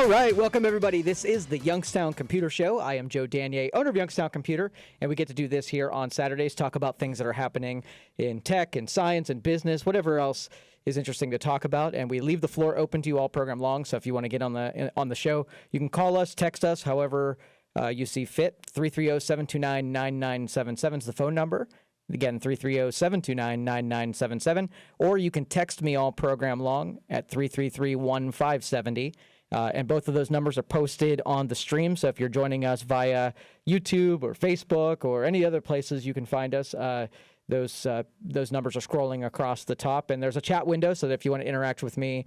All right, welcome everybody. This is the Youngstown Computer Show. I am Joe Danier, owner of Youngstown Computer, and we get to do this here on Saturdays, talk about things that are happening in tech and science and business, whatever else is interesting to talk about. And we leave the floor open to you all program long. So if you want to get on the show, you can call us, text us, however you see fit. 330-729-9977 is the phone number. Again, 330-729-9977. Or you can text me all program long at 333-1570. And both of those numbers are posted on the stream. So if you're joining us via YouTube or Facebook or any other places you can find us, those numbers are scrolling across the top. And there's a chat window, so that if you want to interact with me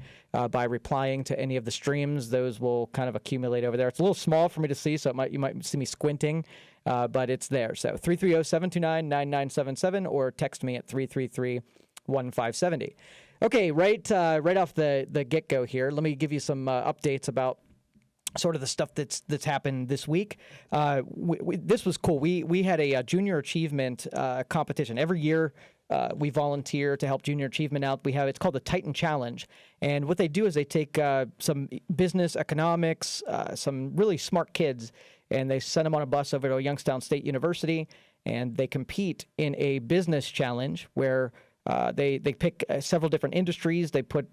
by replying to any of the streams, those will kind of accumulate over there. It's a little small for me to see, so you might see me squinting, but it's there. So 330-729-9977 or text me at 333-1570. Okay, right off the get-go here, let me give you some updates about sort of the stuff that's happened this week. This was cool. We had a junior achievement competition. Every year we volunteer to help junior achievement out. It's called the Titan Challenge. And what they do is they take some business, economics, some really smart kids, and they send them on a bus over to Youngstown State University, and they compete in a business challenge where they pick several different industries. They put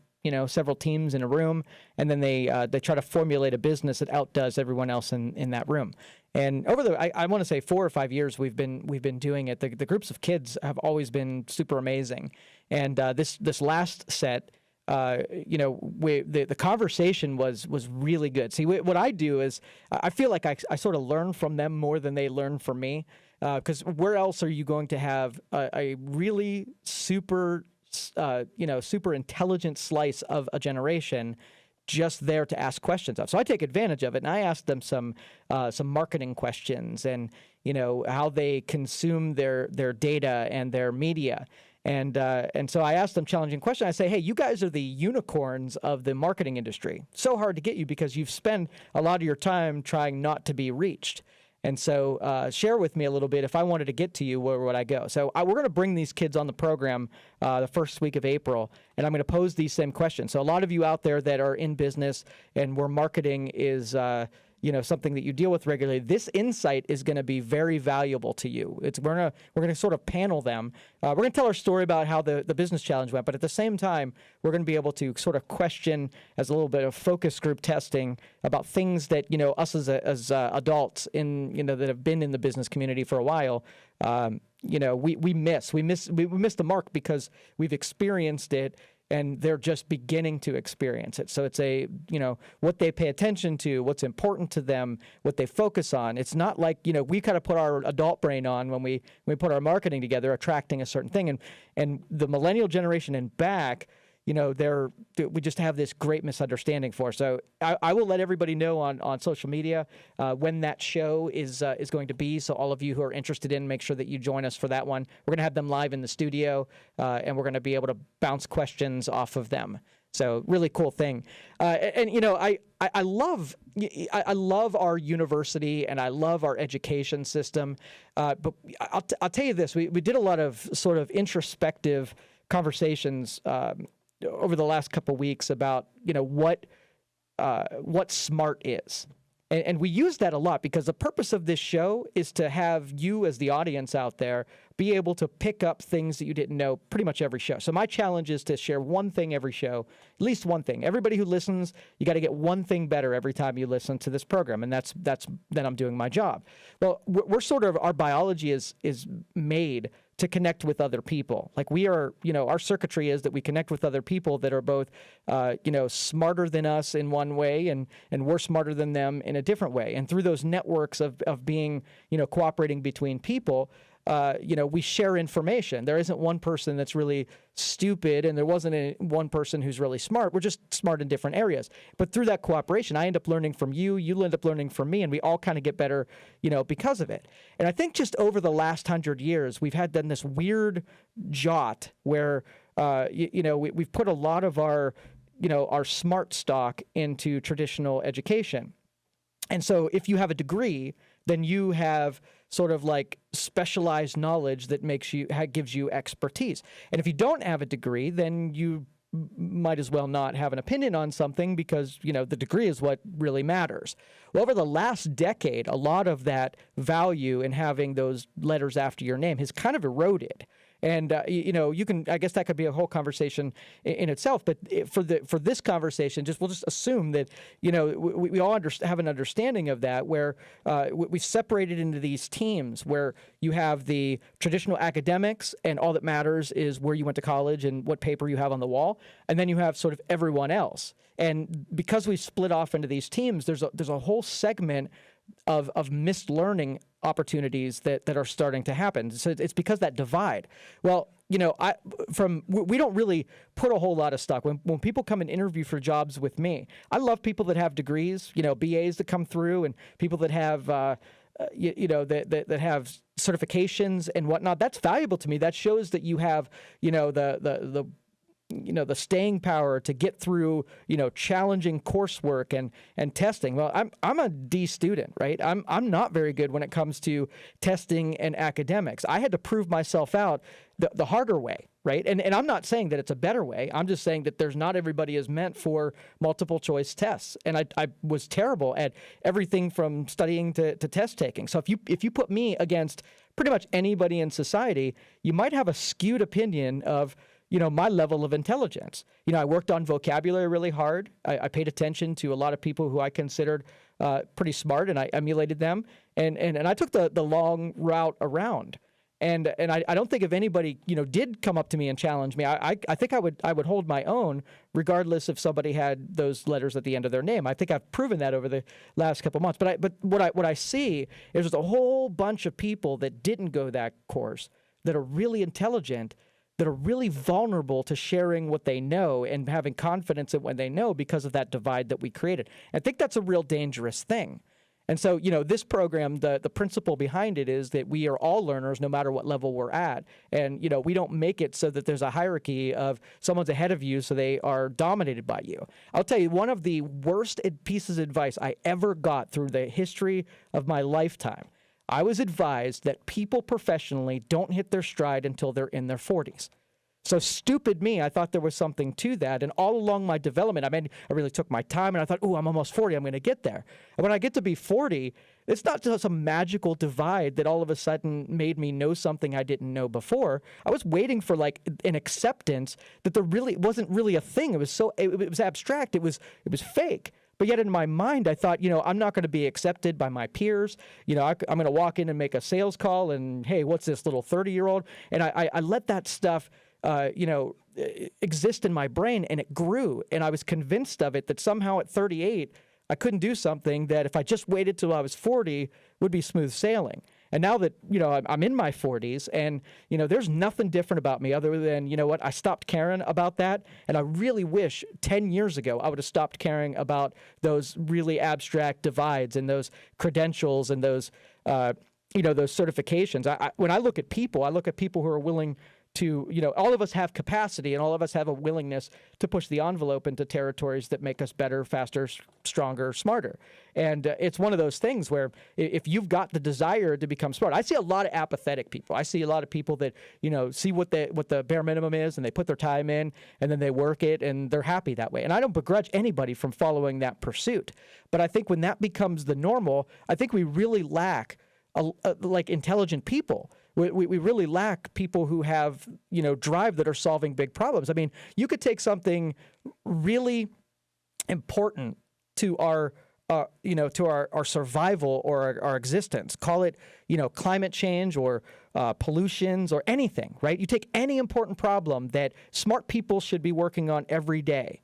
several teams in a room, and then they try to formulate a business that outdoes everyone else in that room. And over I want to say 4 or 5 years we've been doing it. The groups of kids have always been super amazing. And this last set, the conversation was really good. See, what I do is I feel like I sort of learn from them more than they learn from me. Because where else are you going to have a really super intelligent slice of a generation just there to ask questions of? So I take advantage of it, and I ask them some marketing questions, and how they consume their data and their media. And so I ask them challenging questions. I say, hey, you guys are the unicorns of the marketing industry. So hard to get you because you've spent a lot of your time trying not to be reached. And so share with me a little bit. If I wanted to get to you, where would I go? So we're going to bring these kids on the program the first week of April, and I'm going to pose these same questions. So a lot of you out there that are in business and where marketing is something that you deal with regularly, this insight is going to be very valuable to you. We're going to sort of panel them. We're going to tell our story about how the business challenge went, but at the same time, we're going to be able to sort of question as a little bit of focus group testing about things that us as adults that have been in the business community for a while. We miss the mark because we've experienced it, and they're just beginning to experience it. So it's what they pay attention to, what's important to them, what they focus on. It's not like, we kind of put our adult brain on when we put our marketing together, attracting a certain thing. And the millennial generation and back, we just have this great misunderstanding for. So I will let everybody know on social media when that show is going to be. So all of you who are interested make sure that you join us for that one. We're going to have them live in the studio, and we're going to be able to bounce questions off of them. So really cool thing. I love our university, and I love our education system. But I'll tell you this: we did a lot of sort of introspective conversations over the last couple of weeks about what smart is, and we use that a lot because the purpose of this show is to have you as the audience out there be able to pick up things that you didn't know pretty much every show. So my challenge is to share one thing every show, at least one thing. Everybody who listens, you got to get one thing better every time you listen to this program, and that's then I'm doing my job. Well, we're sort of, our biology is made to connect with other people. Like we are, our circuitry is that we connect with other people that are both, smarter than us in one way, and we're smarter than them in a different way. And through those networks of being, cooperating between people, we share information. There isn't one person that's really stupid, and there wasn't one person who's really smart. We're just smart in different areas. But through that cooperation, I end up learning from you, you end up learning from me, and we all kind of get better, because of it. And I think just over the last 100 years, we've had done this weird jot where, we've put a lot of our smart stock into traditional education. And so if you have a degree, then you have sort of like specialized knowledge that gives you expertise. And if you don't have a degree, then you might as well not have an opinion on something because, the degree is what really matters. Well, over the last decade, a lot of that value in having those letters after your name has kind of eroded. And, you can, I guess that could be a whole conversation in itself. But for this conversation, we'll just assume that, we all have an understanding of that, where we've separated into these teams where you have the traditional academics and all that matters is where you went to college and what paper you have on the wall. And then you have sort of everyone else. And because we split off into these teams, there's a whole segment of missed learning opportunities that are starting to happen. So it's because that divide. Well, we don't really put a whole lot of stock when people come and interview for jobs with me. I love people that have degrees, BAs that come through, and people that have that have certifications and whatnot. That's valuable to me. That shows that you have the staying power to get through, challenging coursework and testing. Well, I'm a D student, right? I'm not very good when it comes to testing and academics. I had to prove myself out the harder way, right? And I'm not saying that it's a better way. I'm just saying that there's not everybody is meant for multiple choice tests. And I was terrible at everything from studying to test taking. So if you put me against pretty much anybody in society, you might have a skewed opinion of my level of intelligence. I worked on vocabulary really hard. I paid attention to a lot of people who I considered pretty smart, and I emulated them. And I took the long route around. And I don't think if anybody, did come up to me and challenge me, I think I would hold my own regardless if somebody had those letters at the end of their name. I think I've proven that over the last couple months. But what I see is there's a whole bunch of people that didn't go that course that are really intelligent, that are really vulnerable to sharing what they know and having confidence in what they know because of that divide that we created. I think that's a real dangerous thing. And so, this program, the principle behind it is that we are all learners no matter what level we're at. And, we don't make it so that there's a hierarchy of someone's ahead of you so they are dominated by you. I'll tell you, one of the worst pieces of advice I ever got through the history of my lifetime, I was advised that people professionally don't hit their stride until they're in their 40s. So stupid me, I thought there was something to that. And all along my development, I really took my time, and I thought, I'm almost 40, I'm going to get there. And when I get to be 40, it's not just some magical divide that all of a sudden made me know something I didn't know before. I was waiting for an acceptance that there really wasn't really a thing. It was abstract. It was fake. But yet in my mind, I thought, I'm not going to be accepted by my peers. I'm going to walk in and make a sales call and, hey, what's this little 30-year-old? And I let that stuff exist in my brain, and it grew. And I was convinced of it that somehow at 38, I couldn't do something that if I just waited till I was 40 would be smooth sailing. And now that, I'm in my 40s and, there's nothing different about me other than, I stopped caring about that. And I really wish 10 years ago I would have stopped caring about those really abstract divides and those credentials and those, those certifications. When I look at people who are willing to, all of us have capacity and all of us have a willingness to push the envelope into territories that make us better, faster, stronger, smarter. And it's one of those things where if you've got the desire to become smart, I see a lot of apathetic people. I see a lot of people that, see what the bare minimum is and they put their time in and then they work it and they're happy that way. And I don't begrudge anybody from following that pursuit. But I think when that becomes the normal, I think we really lack intelligent people. We really lack people who have, drive that are solving big problems. I mean, you could take something really important to our survival or our existence, call it, climate change or pollutions or anything, right? You take any important problem that smart people should be working on every day,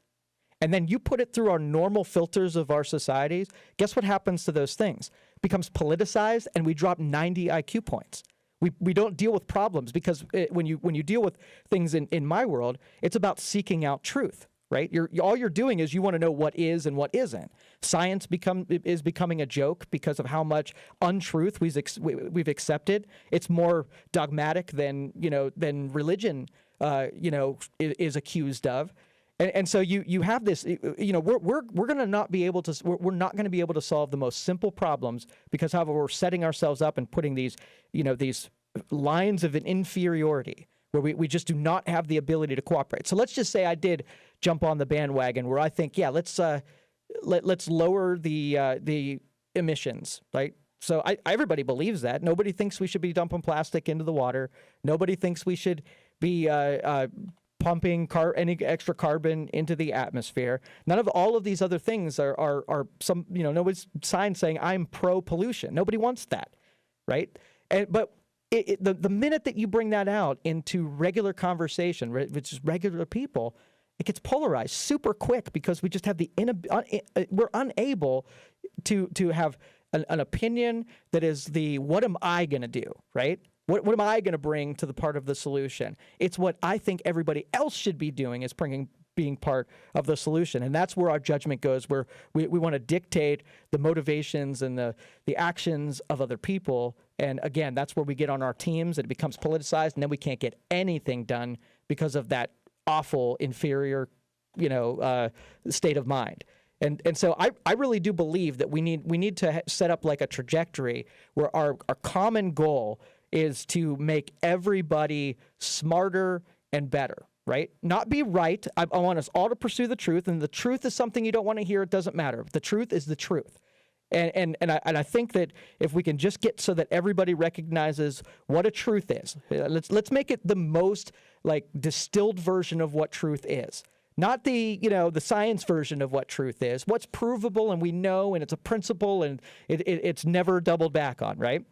and then you put it through our normal filters of our societies. Guess what happens to those things? It becomes politicized, and we drop 90 IQ points. We don't deal with problems because when you deal with things in my world, it's about seeking out truth, right? All you're doing is you want to know what is and what isn't. Science is becoming a joke because of how much untruth we've accepted. It's more dogmatic than religion is accused of. And so you have this, we're going to not be able to, we're not going to be able to solve the most simple problems because, however, we're setting ourselves up and putting these lines of an inferiority where we just do not have the ability to cooperate. So let's just say I did jump on the bandwagon where I think, yeah, let's lower the emissions, right? So everybody believes that. Nobody thinks we should be dumping plastic into the water. Nobody thinks we should be pumping any extra carbon into the atmosphere. None of all of these other things are some, nobody's sign saying I'm pro-pollution. Nobody wants that, right? But the minute that you bring that out into regular conversation, which is regular people, it gets polarized super quick because we just have we're unable to have an opinion that is what am I going to do, right? What am I going to bring to the part of the solution? It's what I think everybody else should be doing is being part of the solution. And that's where our judgment goes, where we want to dictate the motivations and the actions of other people. And again, that's where we get on our teams. It becomes politicized, and then we can't get anything done because of that awful, inferior, state of mind. And so I really do believe that we need to set up like a trajectory where our common goal is to make everybody smarter and better, right? Not be right. I want us all to pursue the truth, and the truth is something you don't want to hear. It doesn't matter. The truth is the truth. And I think that if we can just get so that everybody recognizes what a truth is, let's make it the most like distilled version of what truth is. Not the science version of what truth is. What's provable and we know, and it's a principle, and it's never doubled back on, right?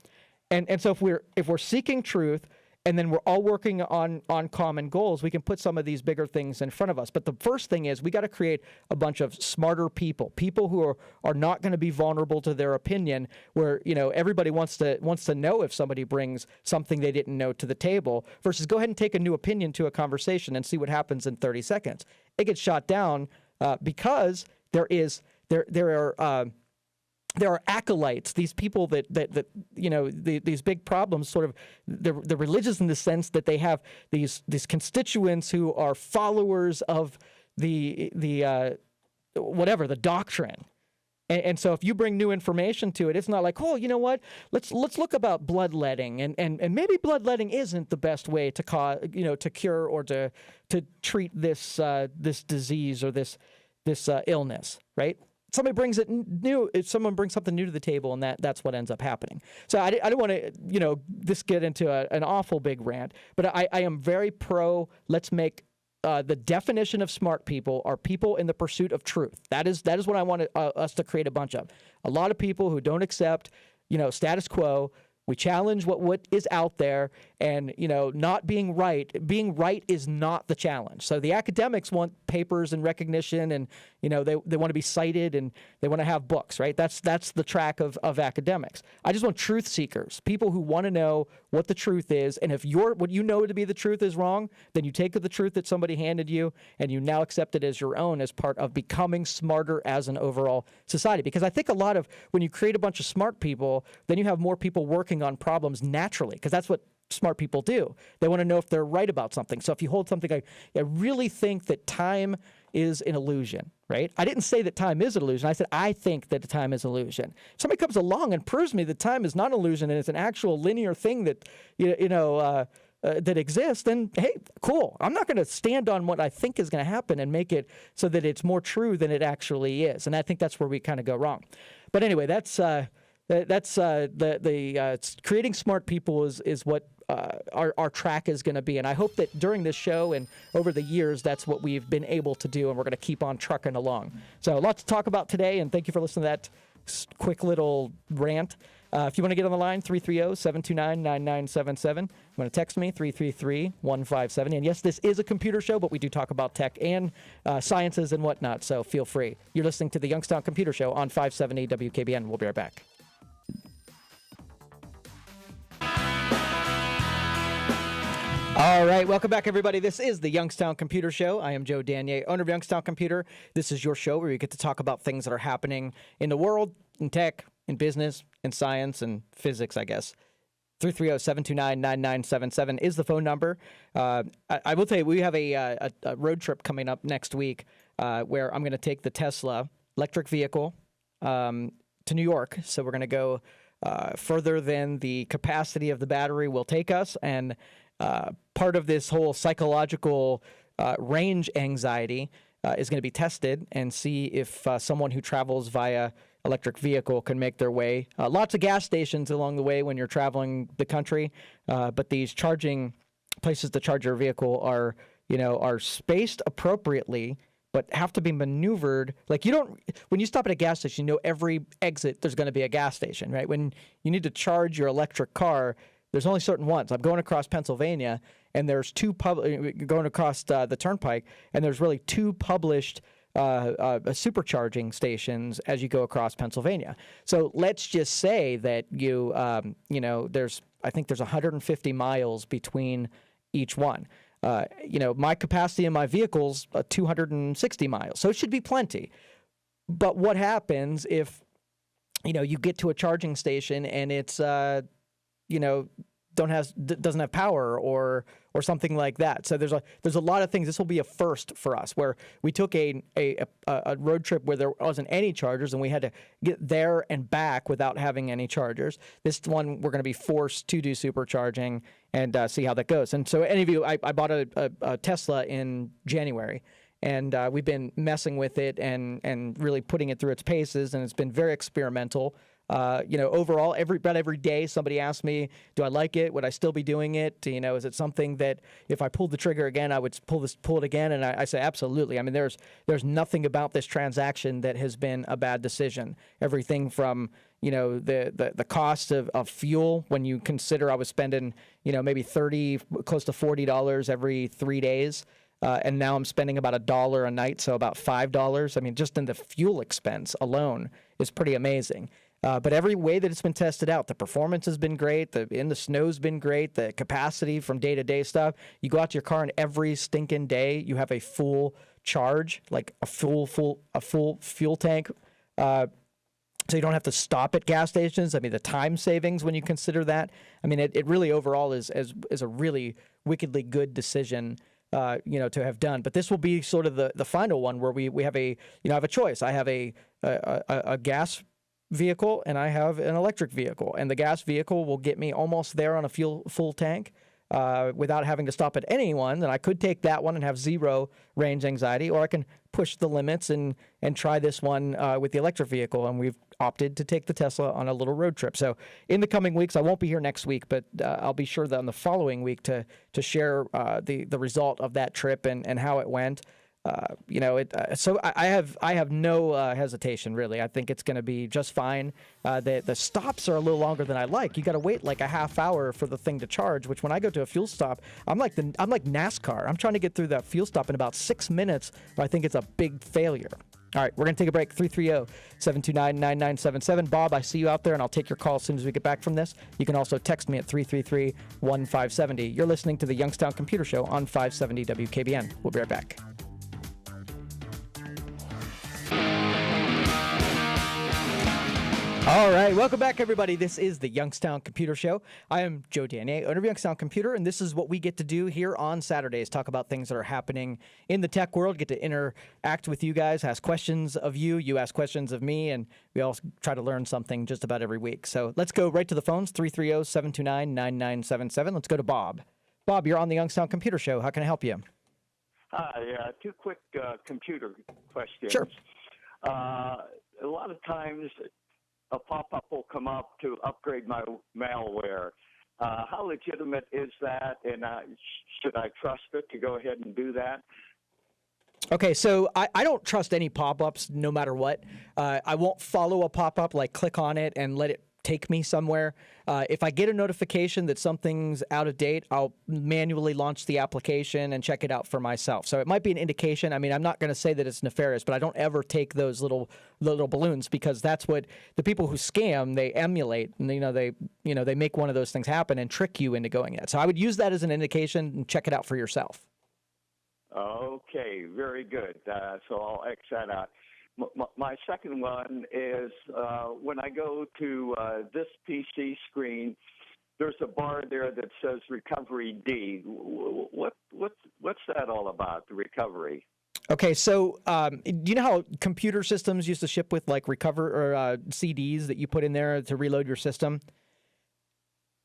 And so if we're seeking truth, and then we're all working on common goals, we can put some of these bigger things in front of us. But the first thing is we got to create a bunch of smarter people who are not going to be vulnerable to their opinion, where everybody wants to know if somebody brings something they didn't know to the table, versus go ahead and take a new opinion to a conversation and see what happens in 30 seconds. It gets shot down because there are acolytes, these people that these big problems, sort of they're religious in the sense that they have these constituents who are followers of the doctrine. And so if you bring new information to it, it's not like, oh, you know what? Let's look about bloodletting, and maybe bloodletting isn't the best way to cure or to treat this disease or this illness, right? Somebody brings it new. If someone brings something new to the table, and that's what ends up happening. So I don't want to this get into an awful big rant, but I am very pro. Let's make the definition of smart people are people in the pursuit of truth. That is what I want us to create a bunch of. A lot of people who don't accept status quo. We challenge what is out there, and not being right. Being right is not the challenge. So the academics want papers and recognition, and they want to be cited, and they want to have books, right? That's the track of academics. I just want truth seekers, people who want to know what the truth is, and if what you know to be the truth is wrong, then you take the truth that somebody handed you, and you now accept it as your own, as part of becoming smarter as an overall society. Because I think when you create a bunch of smart people, then you have more people working on problems naturally, because that's what smart people do. They want to know if they're right about something. So if you hold something like, I really think that time is an illusion, right? I didn't say that time is an illusion. I said, I think that time is an illusion. If somebody comes along and proves me that time is not an illusion and it's an actual linear thing that, that exists, then hey, cool. I'm not going to stand on what I think is going to happen and make it so that it's more true than it actually is. And I think that's where we kind of go wrong. But anyway, that's creating smart people is what our track is going to be. And I hope that during this show and over the years, that's what we've been able to do, and we're going to keep on trucking along. So lots to talk about today, and thank you for listening to that quick little rant. If you want to get on the line, 330-729-9977. You want to text me, 333-157. And yes, this is a computer show, but we do talk about tech and sciences and whatnot, so feel free. You're listening to the Youngstown Computer Show on 570 WKBN. We'll be right back. All right, welcome back, everybody. This is the Youngstown Computer Show. I am Joe Danier, owner of Youngstown Computer. This is your show where you get to talk about things that are happening in the world, in tech, in business, in science, and physics, I guess. 330-729-9977 is the phone number. I will tell you, we have a road trip coming up next week where I'm going to take the Tesla electric vehicle to New York. So we're going to go further than the capacity of the battery will take us, and part of this whole psychological range anxiety is going to be tested and see if someone who travels via electric vehicle can make their way. Lots of gas stations along the way when you're traveling the country, but these charging places to charge your vehicle are spaced appropriately, but have to be maneuvered. Like when you stop at a gas station, every exit there's going to be a gas station, right? When you need to charge your electric car, there's only certain ones. I'm going across Pennsylvania, and there's going across the turnpike, and there's really two published supercharging stations as you go across Pennsylvania. So let's just say that I think there's 150 miles between each one. My capacity in my vehicle's 260 miles, so it should be plenty. But what happens if, you get to a charging station and it's, doesn't have power or something like that. So there's a lot of things. This will be a first for us, where we took a road trip where there wasn't any chargers and we had to get there and back without having any chargers. This one we're going to be forced to do supercharging and see how that goes. And so any of you, I bought a Tesla in January. And we've been messing with it and really putting it through its paces, and it's been very experimental. Overall, every day somebody asks me, do I like it? Would I still be doing it? Is it something that if I pulled the trigger again, I would pull it again? And I say, absolutely. I mean, there's nothing about this transaction that has been a bad decision. Everything from, the cost of fuel, when you consider I was spending, maybe close to $40 every 3 days. And now I'm spending about $1 a night, so about $5. I mean, just in the fuel expense alone is pretty amazing. But every way that it's been tested out, the performance has been great. In the snow's been great. The capacity from day-to-day stuff. You go out to your car, and every stinking day you have a full charge, like a full fuel tank. So you don't have to stop at gas stations. I mean, the time savings when you consider that. I mean, it really overall is a really wickedly good decision. To have done, but this will be sort of the final one where we have I have a choice. I have a gas vehicle and I have an electric vehicle, and the gas vehicle will get me almost there on a full tank without having to stop at anyone. Then I could take that one and have zero range anxiety, or I can push the limits and try this one with the electric vehicle. And we've opted to take the Tesla on a little road trip. So in the coming weeks, I won't be here next week, but I'll be sure that on the following week to share the result of that trip and how it went. So I have no hesitation, really. I think it's going to be just fine. The stops are a little longer than I like. You got to wait like a half hour for the thing to charge, which when I go to a fuel stop, I'm like NASCAR. I'm trying to get through that fuel stop in about 6 minutes, but I think it's a big failure. All right, we're going to take a break. 330-729-9977. Bob, I see you out there, and I'll take your call as soon as we get back from this. You can also text me at 333-1570. You're listening to the Youngstown Computer Show on 570 WKBN. We'll be right back. All right, welcome back, everybody. This is the Youngstown Computer Show. I am Joe Danier, owner of Youngstown Computer, and this is what we get to do here on Saturdays, talk about things that are happening in the tech world, get to interact with you guys, ask questions of you, you ask questions of me, and we all try to learn something just about every week. So let's go right to the phones, 330-729-9977. Let's go to Bob. Bob, you're on the Youngstown Computer Show. How can I help you? Hi, two quick computer questions. Sure. A lot of times a pop-up will come up to upgrade my malware. How legitimate is that, and should I trust it to go ahead and do that? Okay, so I don't trust any pop-ups no matter what. I won't follow a pop-up, like click on it and let it take me somewhere. If I get a notification that something's out of date, I'll manually launch the application and check it out for myself. So it might be an indication. I mean, I'm not going to say that it's nefarious, but I don't ever take those little balloons, because that's what the people who scam, they emulate, and they make one of those things happen and trick you into going in. So I would use that as an indication and check it out for yourself. Okay, very good. So I'll X that out. My second one is when I go to this PC screen, there's a bar there that says Recovery D. What's that all about, the recovery? Okay, so do you know how computer systems used to ship with like CDs that you put in there to reload your system?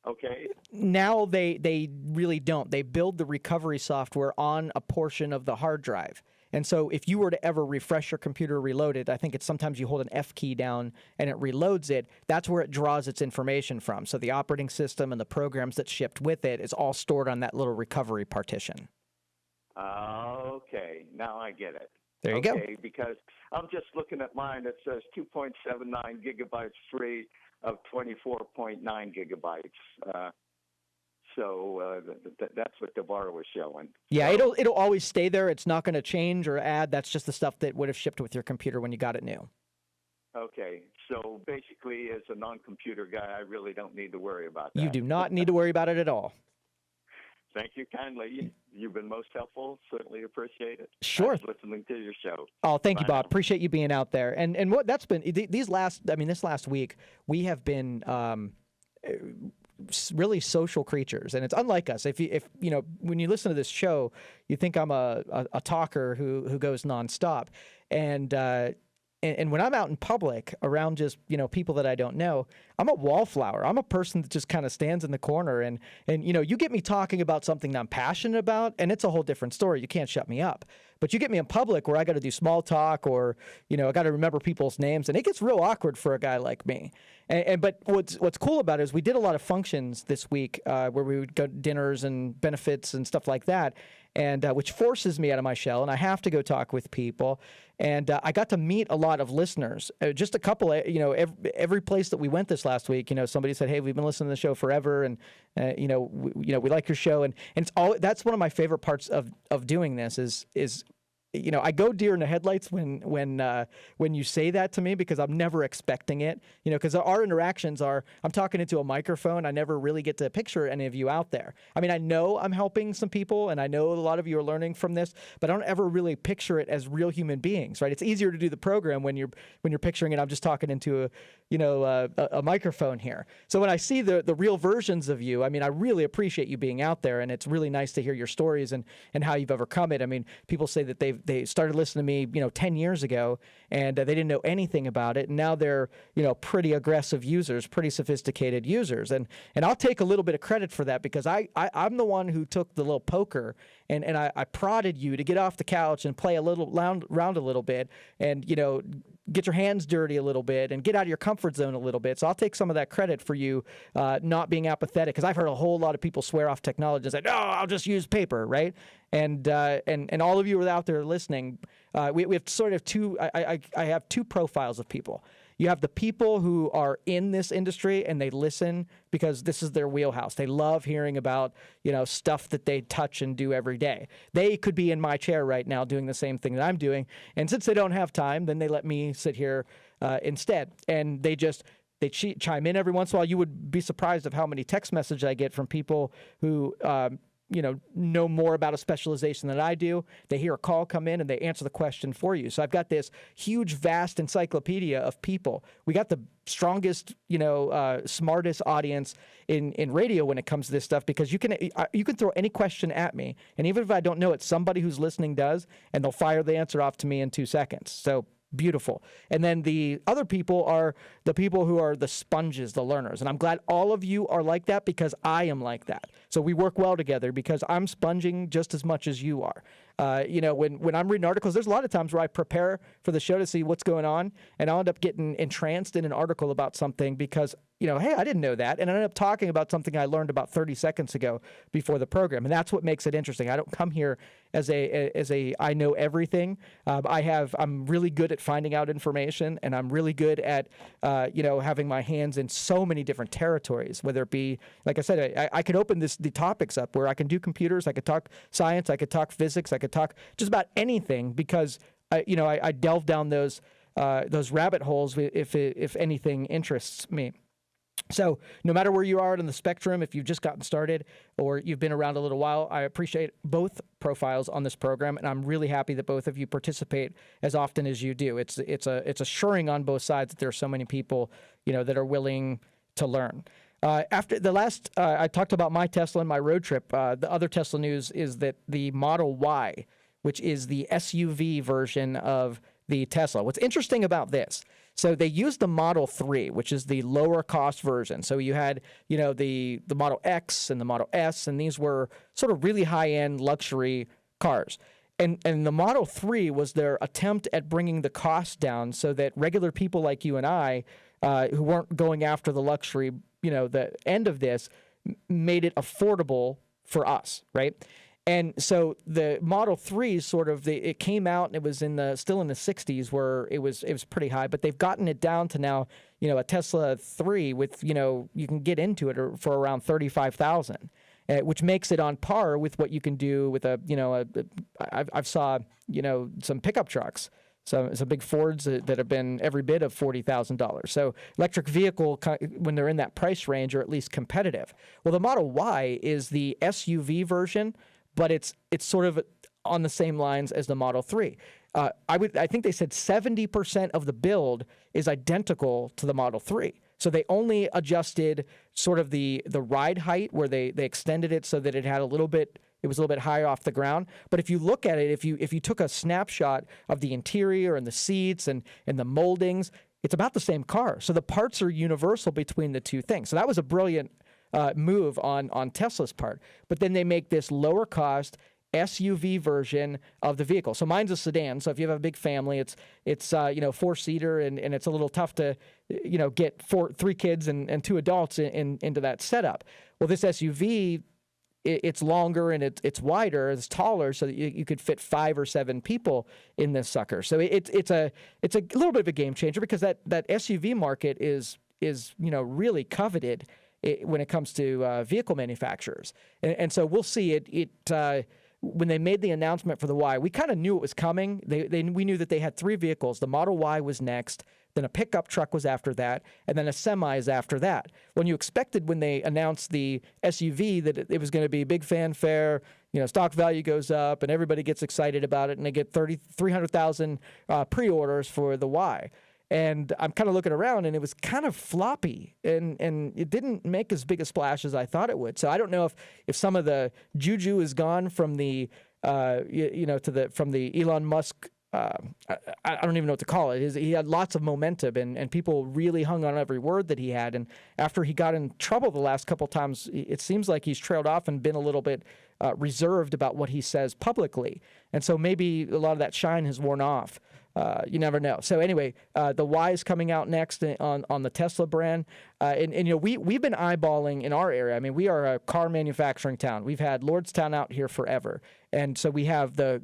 Okay. now they really don't. They build the recovery software on a portion of the hard drive. And so if you were to ever refresh your computer, reload it, I think it's sometimes you hold an F key down and it reloads it. That's where it draws its information from. So the operating system and the programs that shipped with it is all stored on that little recovery partition. Okay, now I get it. There you go. Okay, because I'm just looking at mine. It says 2.79 gigabytes free of 24.9 gigabytes. So that's what the bar was showing. Yeah, it'll always stay there. It's not going to change or add. That's just the stuff that would have shipped with your computer when you got it new. Okay, so basically, as a non-computer guy, I really don't need to worry about that. You do not need to worry about it at all. Thank you kindly. You've been most helpful. Certainly appreciate it. Sure. Thanks for listening to your show. Oh, thank you, Bye Bob. now. Appreciate you being out there. And what that's been this last week, we have been really social creatures, and it's unlike us. If you know, when you listen to this show, you think I'm a talker who goes nonstop, and when I'm out in public around just, you know, people that I don't know, I'm a wallflower. I'm a person that just kind of stands in the corner, and you know, you get me talking about something that I'm passionate about, and it's a whole different story. You can't shut me up. But you get me in public where I got to do small talk, or, you know, I got to remember people's names, and it gets real awkward for a guy like me. But what's cool about it is we did a lot of functions this week where we would go to dinners and benefits and stuff like that, and which forces me out of my shell, and I have to go talk with people. And I got to meet a lot of listeners. Just a couple, you know, every place that we went this last week, you know, somebody said, "Hey, we've been listening to the show forever, and we like your show." And it's all. That's one of my favorite parts of doing this is. You know, I go deer in the headlights when you say that to me, because I'm never expecting it. You know, because our interactions are, I'm talking into a microphone. I never really get to picture any of you out there. I mean, I know I'm helping some people, and I know a lot of you are learning from this, but I don't ever really picture it as real human beings, right? It's easier to do the program when you're picturing it. I'm just talking into a microphone here. So when I see the real versions of you, I mean, I really appreciate you being out there, and it's really nice to hear your stories and how you've overcome it. I mean, people say that they started listening to me, you know, 10 years ago, and they didn't know anything about it. And now they're, you know, pretty aggressive users, pretty sophisticated users. And I'll take a little bit of credit for that, because I'm the one who took the little poker and I prodded you to get off the couch and play a little round a little bit, and, you know, get your hands dirty a little bit and get out of your comfort zone a little bit. So I'll take some of that credit for you not being apathetic, because I've heard a whole lot of people swear off technology and say, "No, I'll just use paper," right? And all of you out there listening, we have sort of two. I have two profiles of people. You have the people who are in this industry and they listen because this is their wheelhouse. They love hearing about, you know, stuff that they touch and do every day. They could be in my chair right now doing the same thing that I'm doing, and since they don't have time, then they let me sit here instead, and they chime in every once in a while. You would be surprised of how many text messages I get from people who know more about a specialization than I do. They hear a call come in and they answer the question for you. So I've got this huge, vast encyclopedia of people. We got the strongest, smartest audience in radio when it comes to this stuff, because you can throw any question at me, and even if I don't know it, somebody who's listening does, and they'll fire the answer off to me in 2 seconds. So beautiful. And then the other people are the people who are the sponges, the learners. And I'm glad all of you are like that, because I am like that. So we work well together, because I'm sponging just as much as you are. When I'm reading articles, there's a lot of times where I prepare for the show to see what's going on, and I'll end up getting entranced in an article about something because, hey, I didn't know that. And I end up talking about something I learned about 30 seconds ago before the program. And that's what makes it interesting. I don't come here as a I know everything. I'm really good at finding out information, and I'm really good at, having my hands in so many different territories, whether it be, like I said, I could open the topics up where I can do computers, I could talk science, I could talk physics, I could talk just about anything, because I delve down those rabbit holes if anything interests me. So no matter where you are on the spectrum, if you've just gotten started or you've been around a little while, I appreciate both profiles on this program, and I'm really happy that both of you participate as often as you do. It's assuring on both sides that there are so many people that are willing to learn. After the last, I talked about my Tesla and my road trip. The other Tesla news is that the Model Y, which is the SUV version of the Tesla. What's interesting about this? So they used the Model 3, which is the lower cost version. So you had, the Model X and the Model S, and these were sort of really high-end luxury cars. And the Model 3 was their attempt at bringing the cost down so that regular people like you and I, who weren't going after the luxury, the end of this, made it affordable for us, right? And so the Model 3 it came out and it was still in the 60s where it was pretty high, but they've gotten it down to now, a Tesla 3 with, you can get into it for around 35,000, which makes it on par with what you can do with I've saw, some pickup trucks. Some big Fords that have been every bit of $40,000. So electric vehicle, when they're in that price range, are at least competitive. Well, the Model Y is the SUV version, but it's sort of on the same lines as the Model 3. I think they said 70% of the build is identical to the Model 3. So they only adjusted sort of the ride height where they extended it so that it was a little bit higher off the ground. But if you look at it, if you took a snapshot of the interior and the seats and the moldings, it's about the same car. So the parts are universal between the two things. So that was a brilliant move on Tesla's part. But then they make this lower cost SUV version of the vehicle. So mine's a sedan. So if you have a big family, it's 4-seater and it's a little tough to get 3 kids and 2 adults into that setup. Well, this SUV, it's longer and it's wider, it's taller, so that you could fit 5 or 7 people in this sucker. So it's a little bit of a game changer because that SUV market is really coveted when it comes to vehicle manufacturers, and so we'll see it. When they made the announcement for the Y, we kind of knew it was coming. We knew that they had 3 vehicles. The Model Y was next, then a pickup truck was after that, and then a semi is after that. When you expected when they announced the SUV that it was going to be big fanfare, stock value goes up and everybody gets excited about it, and they get 300,000 pre-orders for the Y. And I'm kind of looking around, and it was kind of floppy, and it didn't make as big a splash as I thought it would. So I don't know if some of the juju is gone from the from the Elon Musk. I don't even know what to call it. He had lots of momentum, and people really hung on every word that he had. And after he got in trouble the last couple of times, it seems like he's trailed off and been a little bit reserved about what he says publicly. And so maybe a lot of that shine has worn off. You never know. So anyway, the Y is coming out next on the Tesla brand, and we've been eyeballing in our area. I mean, we are a car manufacturing town. We've had Lordstown out here forever, and so we have the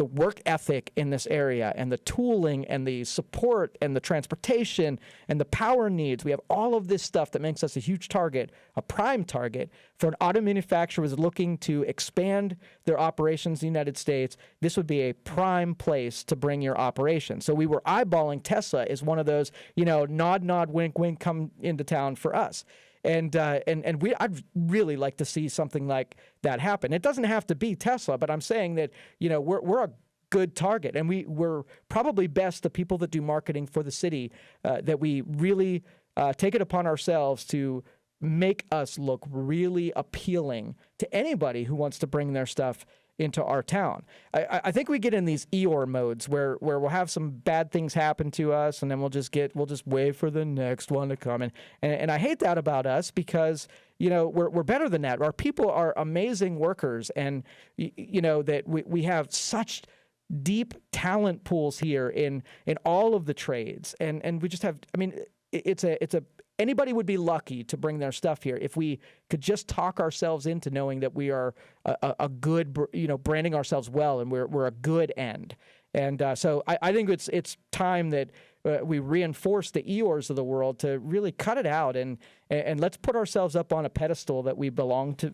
work ethic in this area, and the tooling, and the support, and the transportation, and the power needs. We have all of this stuff that makes us a huge target, a prime target for an auto manufacturer who is looking to expand their operations in the United States. This would be a prime place to bring your operation. So we were eyeballing Tesla as one of those, nod, wink, wink, come into town for us. And I'd really like to see something like that happen. It doesn't have to be Tesla, but I'm saying that, we're a good target, and we're probably best the people that do marketing for the city, that we really take it upon ourselves to make us look really appealing to anybody who wants to bring their stuff into our town. I think we get in these Eeyore modes where we'll have some bad things happen to us, and then we'll just wait for the next one to come. And I hate that about us because we're better than that. Our people are amazing workers, and that we have such deep talent pools here in all of the trades, and we just have. I mean, it's a anybody would be lucky to bring their stuff here if we could just talk ourselves into knowing that we are a good, branding ourselves well, and we're a good end. And so I think it's time that we reinforce the Eeyores of the world to really cut it out and let's put ourselves up on a pedestal that we belong to,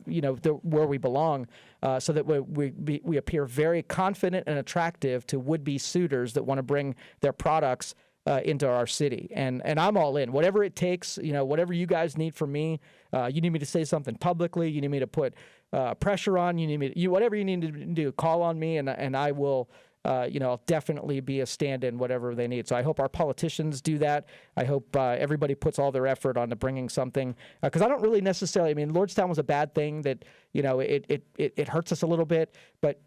where we belong, so that we appear very confident and attractive to would-be suitors that want to bring their products into our city. And I'm all in. Whatever it takes, whatever you guys need from me, you need me to say something publicly, you need me to put pressure on, whatever you need to do, call on me, and I will, I'll definitely be a stand-in, whatever they need. So I hope our politicians do that. I hope everybody puts all their effort onto bringing something, because I don't really necessarily, Lordstown was a bad thing that, it hurts us a little bit, but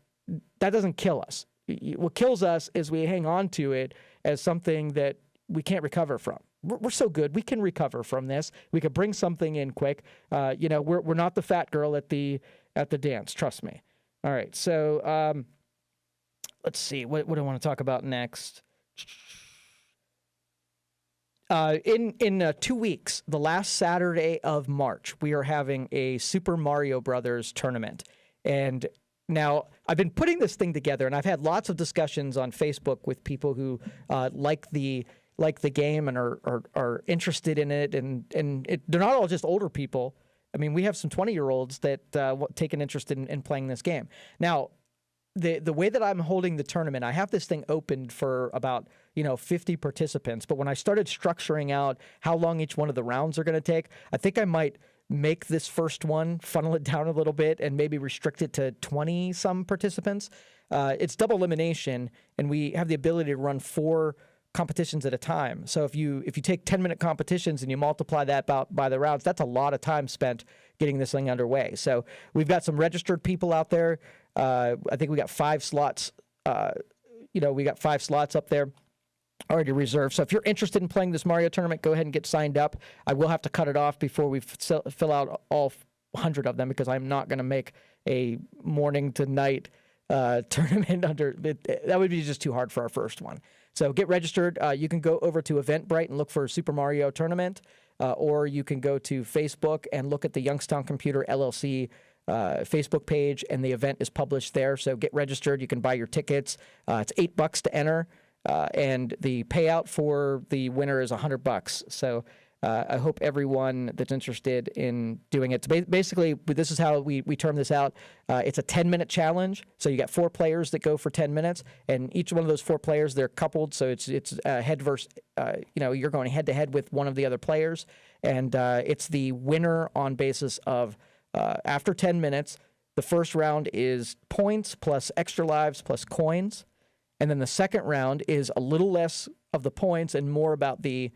that doesn't kill us. what kills us is we hang on to it as something that we can't recover from. We're so good. We can recover from this. We could bring something in quick. We're not the fat girl at the dance. Trust me. All right. So let's see. What do I want to talk about next? In 2 weeks, the last Saturday of March, we are having a Super Mario Brothers tournament. And now I've been putting this thing together, and I've had lots of discussions on Facebook with people who like the game and are interested in it. And they're not all just older people. I mean, we have some 20-year-olds that take an interest in playing this game. Now, the way that I'm holding the tournament, I have this thing opened for about 50 participants. But when I started structuring out how long each one of the rounds are going to take, I think I might make this first one, funnel it down a little bit, and maybe restrict it to 20-some participants. It's double elimination, and we have the ability to run 4 competitions at a time. So if you take 10-minute competitions and you multiply that by the rounds, that's a lot of time spent getting this thing underway. So we've got some registered people out there. I think we got 5 slots. We got 5 slots up there already reserved. So if you're interested in playing this Mario tournament, go ahead and get signed up. I will have to cut it off before we fill out all 100 of them, because I'm not going to make a morning to night tournament that would be just too hard for our first one. So get registered. You can go over to Eventbrite and look for Super Mario Tournament, or you can go to Facebook and look at the Youngstown Computer LLC Facebook page, and the event is published there. So get registered. You can buy your tickets. It's $8 to enter, and the payout for the winner is $100. So I hope everyone that's interested in doing it. Basically, this is how we term this out. It's a 10-minute challenge. So you got 4 players that go for 10 minutes, and each one of those 4 players, they're coupled. So it's head versus, you're going head to head with one of the other players, and it's the winner on basis of after 10 minutes. The first round is points plus extra lives plus coins, and then the second round is a little less of the points and more about the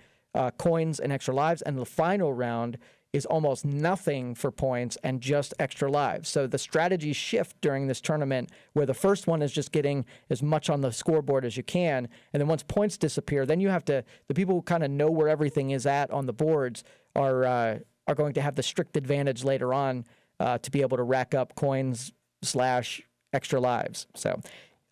coins and extra lives, and the final round is almost nothing for points and just extra lives. So the strategies shift during this tournament, where the first one is just getting as much on the scoreboard as you can, and then once points disappear, then you have to, the people who kind of know where everything is at on the boards are going to have the strict advantage later on to be able to rack up coins / extra lives. So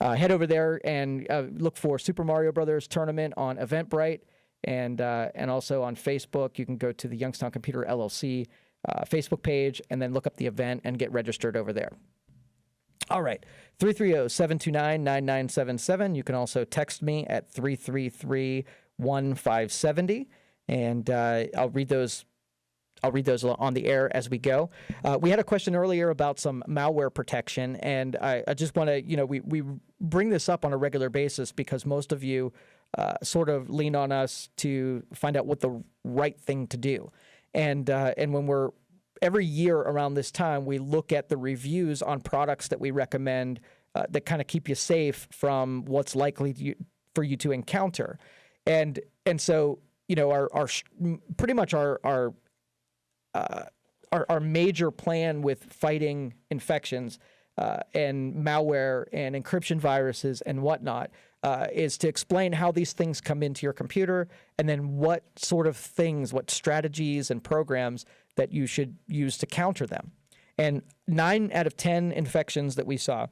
head over there and look for Super Mario Brothers Tournament on Eventbrite. And also on Facebook, you can go to the Youngstown Computer LLC Facebook page and then look up the event and get registered over there. All right, 330-729-9977. You can also text me at 333-1570, and I'll read those on the air as we go. We had a question earlier about some malware protection, and I just want to, we bring this up on a regular basis because most of you sort of lean on us to find out what the right thing to do. And when every year around this time, we look at the reviews on products that we recommend that kind of keep you safe from what's likely for you to encounter. And so, pretty much our major plan with fighting infections and malware and encryption viruses and whatnot is to explain how these things come into your computer, and then what sort of things, what strategies and programs that you should use to counter them. And 9 out of 10 infections that we saw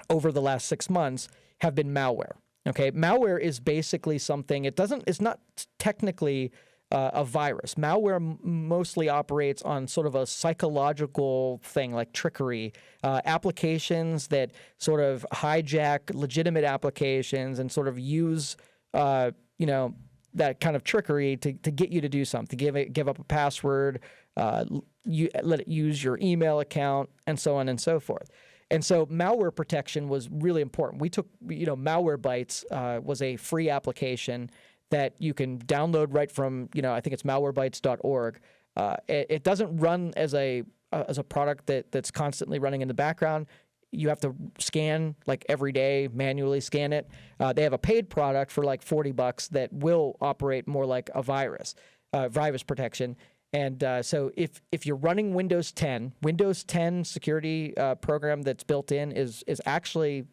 over the last 6 months have been malware. Okay, malware is basically something, it's not technically a virus. Malware mostly operates on sort of a psychological thing, like trickery, applications that sort of hijack legitimate applications and sort of use, that kind of trickery to get you to do something, give up a password, let it use your email account, and so on and so forth. And so malware protection was really important. We took, Malwarebytes was a free application that you can download right from, I think it's malwarebytes.org. It doesn't run as a product that's constantly running in the background. You have to scan like every day, manually scan it. They have a paid product for like $40 that will operate more like a virus protection. And so if you're running Windows 10 security program that's built in is actually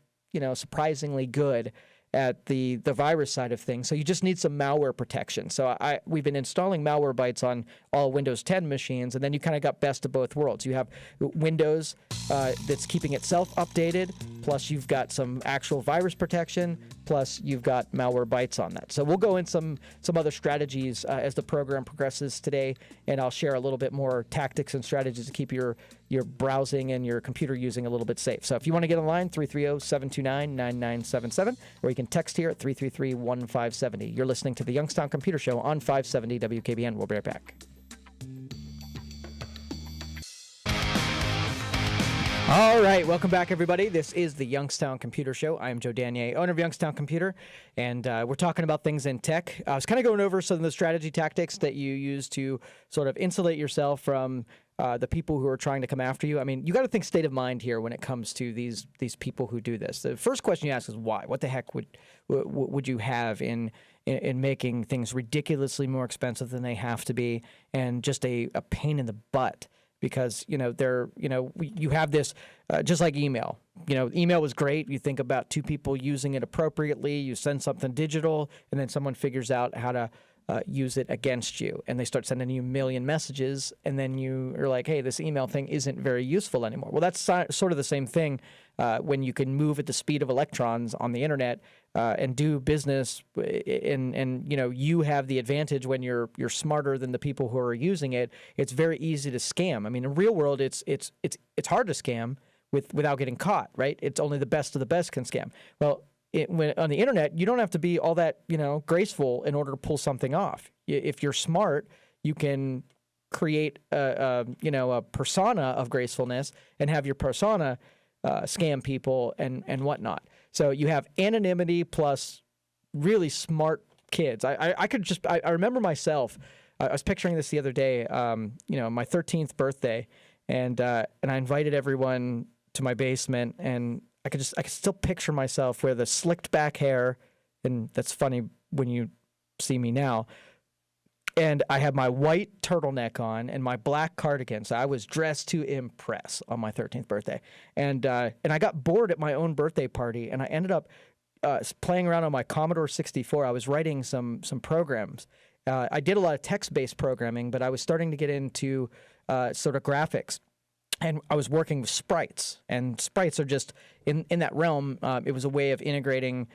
surprisingly good at the virus side of things. So you just need some malware protection. So we've been installing Malwarebytes on all Windows 10 machines, and then you kind of got best of both worlds. You have Windows that's keeping itself updated, plus you've got some actual virus protection, plus you've got Malwarebytes on that. So we'll go in some other strategies as the program progresses today, and I'll share a little bit more tactics and strategies to keep your browsing and your computer using a little bit safe. So if you want to get online, 330-729-9977, or you can text here at 333-1570. You're listening to the Youngstown Computer Show on 570 WKBN. We'll be right back. All right, welcome back, everybody. This is the Youngstown Computer Show. I am Joe Danier, owner of Youngstown Computer, and we're talking about things in tech. I was kind of going over some of the strategy tactics that you use to sort of insulate yourself from the people who are trying to come after you. I mean, you got to think state of mind here when it comes to these people who do this. The first question you ask is why? What the heck would you have in making things ridiculously more expensive than they have to be, and just a pain in the butt? Because, you have this, just like email. Email was great. You think about two people using it appropriately. You send something digital, and then someone figures out how to use it against you. And they start sending you a million messages, and then you are like, hey, this email thing isn't very useful anymore. Well, that's sort of the same thing when you can move at the speed of electrons on the internet and do business, and you have the advantage when you're smarter than the people who are using it. It's very easy to scam. I mean, in real world, it's hard to scam without getting caught, right? It's only the best of the best can scam. Well, when on the internet, you don't have to be all that graceful in order to pull something off. If you're smart, you can create a persona of gracefulness and have your persona scam people and whatnot. So you have anonymity plus really smart kids. I remember myself. I was picturing this the other day. My 13th birthday, and I invited everyone to my basement, and I could still picture myself with the slicked back hair, and that's funny when you see me now. And I had my white turtleneck on and my black cardigan, so I was dressed to impress on my 13th birthday. And I got bored at my own birthday party, and I ended up playing around on my Commodore 64. I was writing some programs. I did a lot of text-based programming, but I was starting to get into sort of graphics. And I was working with sprites, and sprites are just in that realm. It was a way of integrating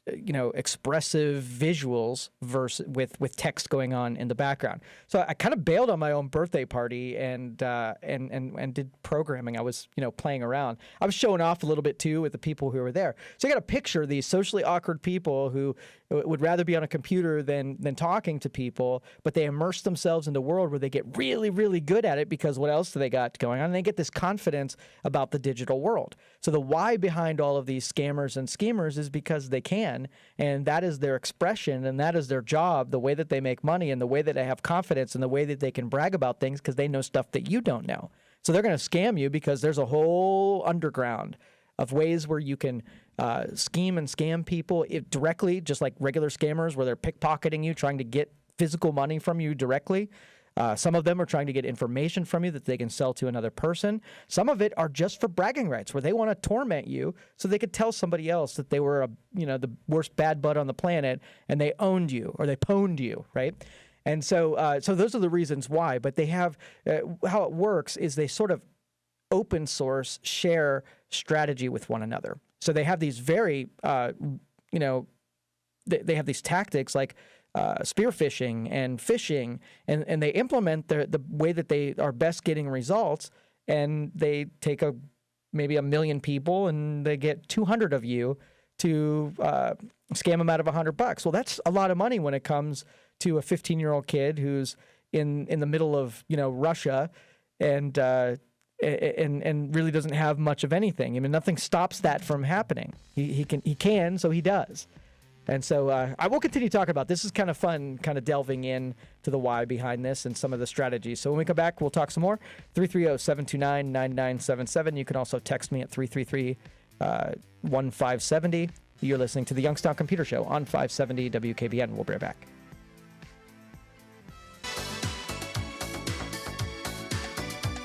expressive visuals with text going on in the background. So I kind of bailed on my own birthday party and did programming. I was playing around. I was showing off a little bit too with the people who were there. So you got to picture these socially awkward people who would rather be on a computer than talking to people, but they immerse themselves in the world where they get really, really good at it because what else do they got going on? And they get this confidence about the digital world. So the why behind all of these scammers and schemers is because they can, and that is their expression, and that is their job, the way that they make money and the way that they have confidence and the way that they can brag about things because they know stuff that you don't know. So they're going to scam you because there's a whole underground of ways where you can scheme and scam people directly, just like regular scammers where they're pickpocketing you, trying to get physical money from you directly. Some of them are trying to get information from you that they can sell to another person. Some of it are just for bragging rights, where they want to torment you so they could tell somebody else that they were the worst bad bud on the planet and they owned you or they pwned you, right? And so those are the reasons why. But they have how it works is they sort of open source share strategy with one another. So they have these very they have these tactics like spear phishing and phishing, and they implement the way that they are best getting results, and they take maybe 1 million people and they get 200 of you to scam them out of $100. Well, that's a lot of money when it comes to a 15-year-old kid who's in the middle of Russia and really doesn't have much of anything. I mean, nothing stops that from happening. He can, so he does. And so I will continue talking about this. Is kind of fun, kind of delving in to the why behind this and some of the strategies. So when we come back, we'll talk some more. 330-729-9977. You can also text me at 333-1570. You're listening to the Youngstown Computer Show on 570 WKBN. We'll be right back.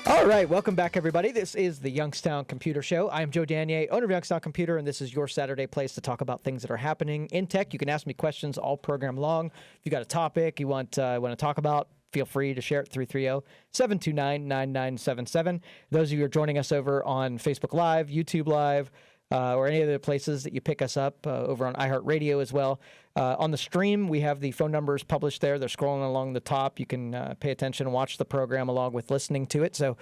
All right, welcome back, everybody. This is the Youngstown Computer Show. I am Joe Danier, owner of Youngstown Computer, and this is your Saturday place to talk about things that are happening in tech. You can ask me questions all program long. If you got a topic you want to talk about, feel free to share it, 330-729-9977. Those of you who are joining us over on Facebook Live, YouTube Live, or any of the places that you pick us up over on iHeartRadio as well. On the stream, we have the phone numbers published there. They're scrolling along the top. You can pay attention and watch the program along with listening to it. So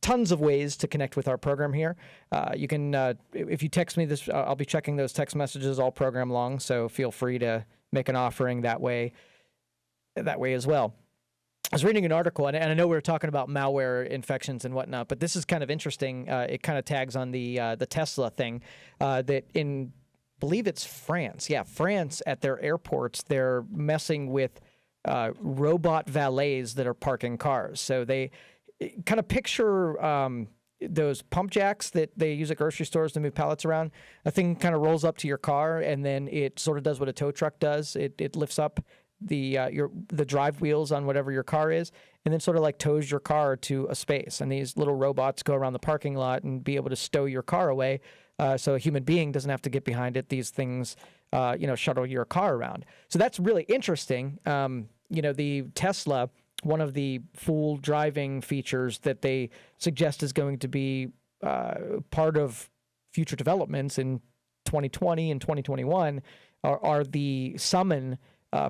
tons of ways to connect with our program here. You can, if you text me this, I'll be checking those text messages all program long. So feel free to make an offering that way as well. I was reading an article, and I know we were talking about malware infections and whatnot, but this is kind of interesting. It kind of tags on the Tesla thing that in, believe it's France. Yeah, France, at their airports, they're messing with robot valets that are parking cars. So they kind of picture those pump jacks that they use at grocery stores to move pallets around. A thing kind of rolls up to your car, and then it sort of does what a tow truck does. It lifts up the drive wheels on whatever your car is, and then sort of like tows your car to a space. And these little robots go around the parking lot and be able to stow your car away, so a human being doesn't have to get behind it. These things, shuttle your car around. So that's really interesting. The Tesla, one of the full driving features that they suggest is going to be part of future developments in 2020 and 2021 are the summon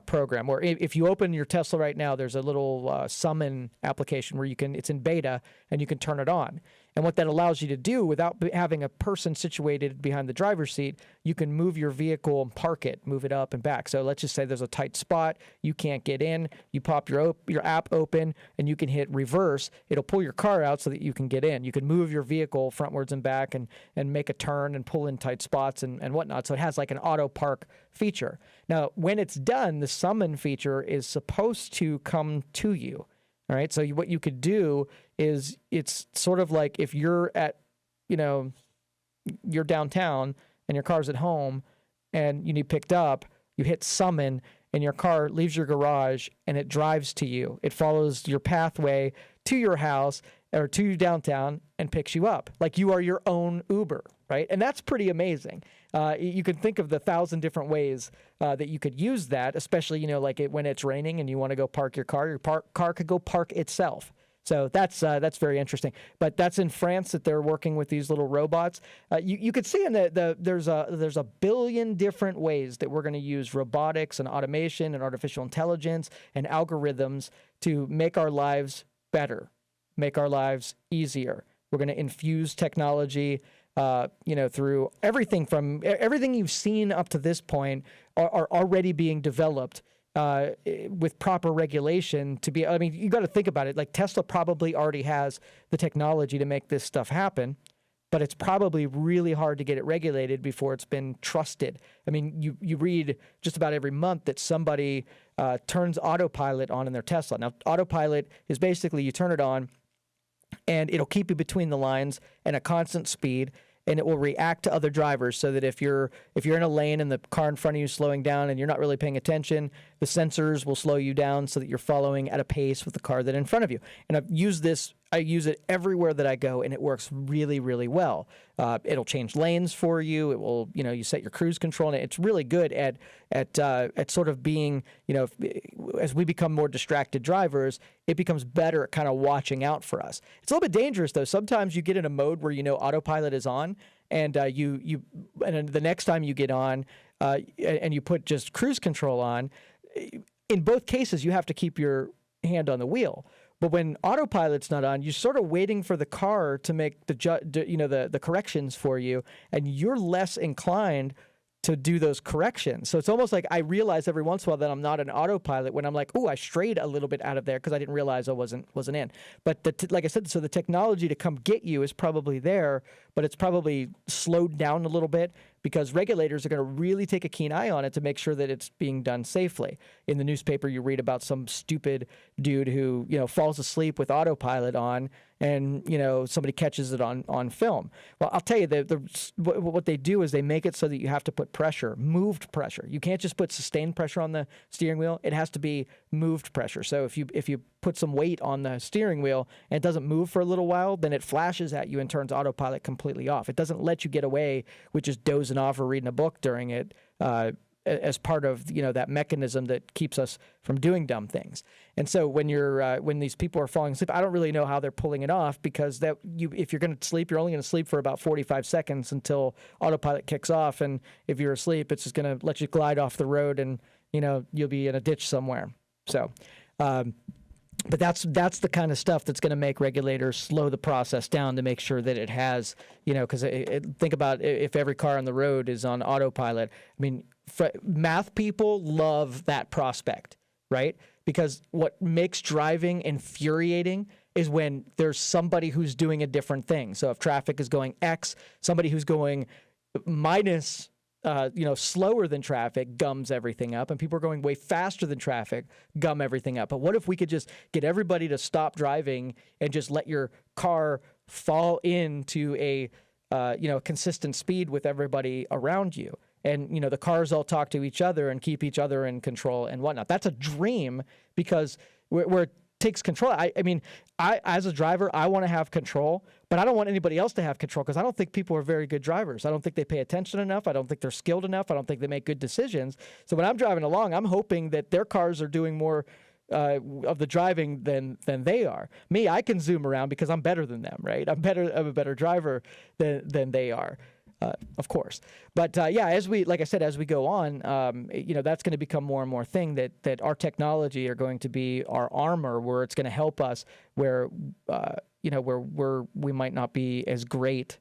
program, where if you open your Tesla right now, there's a little summon application where it's in beta and you can turn it on. And what that allows you to do, without having a person situated behind the driver's seat, you can move your vehicle and park it, move it up and back. So let's just say there's a tight spot, you can't get in, you pop your app open, and you can hit reverse. It'll pull your car out so that you can get in. You can move your vehicle frontwards and back and make a turn and pull in tight spots and whatnot. So it has like an auto park feature. Now, when it's done, the summon feature is supposed to come to you. All right. So what you could do is, it's sort of like if you're at, you're downtown and your car's at home and you need picked up, you hit summon and your car leaves your garage and it drives to you. It follows your pathway to your house or to downtown and picks you up. Like you are your own Uber, right? And that's pretty amazing. You can think of the 1,000 different ways that you could use that, especially, when it's raining and you want to go park your car, car could go park itself. So that's very interesting. But that's in France that they're working with these little robots. You could see in there's a billion different ways that we're going to use robotics and automation and artificial intelligence and algorithms to make our lives better, make our lives easier. We're going to infuse technology, through everything from everything you've seen up to this point are already being developed with proper regulation to be. I mean, you got to think about it. Like Tesla probably already has the technology to make this stuff happen, but it's probably really hard to get it regulated before it's been trusted. I mean, you read just about every month that somebody turns autopilot on in their Tesla. Now, autopilot is basically you turn it on, and it'll keep you between the lines at a constant speed, and it will react to other drivers, so that if you're in a lane and the car in front of you is slowing down and you're not really paying attention, the sensors will slow you down so that you're following at a pace with the car that's in front of you. And I use it everywhere that I go, and it works really, really well. It'll change lanes for you. It will, you set your cruise control, and it's really good at sort of being, as we become more distracted drivers, it becomes better at kind of watching out for us. It's a little bit dangerous though. Sometimes you get in a mode where autopilot is on, and and the next time you get on, and you put just cruise control on. In both cases, you have to keep your hand on the wheel. But when autopilot's not on, you're sort of waiting for the car to make the corrections for you, and you're less inclined to do those corrections. So it's almost like I realize every once in a while that I'm not an autopilot when I'm like, oh, I strayed a little bit out of there because I didn't realize I wasn't in. But like I said, so the technology to come get you is probably there, but it's probably slowed down a little bit because regulators are going to really take a keen eye on it to make sure that it's being done safely. In the newspaper, you read about some stupid dude who, falls asleep with autopilot on, and somebody catches it on film. Well, I'll tell you, what they do is they make it so that you have to put pressure, moved pressure. You can't just put sustained pressure on the steering wheel. It has to be moved pressure. So if you put some weight on the steering wheel and it doesn't move for a little while, then it flashes at you and turns autopilot completely off. It doesn't let you get away with just dozing off or reading a book during it, as part of that mechanism that keeps us from doing dumb things. And so when these people are falling asleep, I don't really know how they're pulling it off, because if you're going to sleep, you're only going to sleep for about 45 seconds until autopilot kicks off, and if you're asleep, it's just going to let you glide off the road, and you'll be in a ditch somewhere. So. But that's the kind of stuff that's going to make regulators slow the process down to make sure that it has, because think about if every car on the road is on autopilot. I mean, math people love that prospect, right? Because what makes driving infuriating is when there's somebody who's doing a different thing. So if traffic is going X, somebody who's going minus slower than traffic gums everything up, and people are going way faster than traffic gum everything up. But what if we could just get everybody to stop driving and just let your car fall into a consistent speed with everybody around you, and the cars all talk to each other and keep each other in control and whatnot. That's a dream, because where it takes control. I mean, as a driver, I want to have control, but I don't want anybody else to have control, because I don't think people are very good drivers. I don't think they pay attention enough. I don't think they're skilled enough. I don't think they make good decisions. So when I'm driving along, I'm hoping that their cars are doing more of the driving than they are. Me, I can zoom around because I'm better than them, right? I'm a better driver than they are. Of course. But as we go on, that's going to become more and more thing that our technology are going to be our armor, where it's going to help us where we might not be as great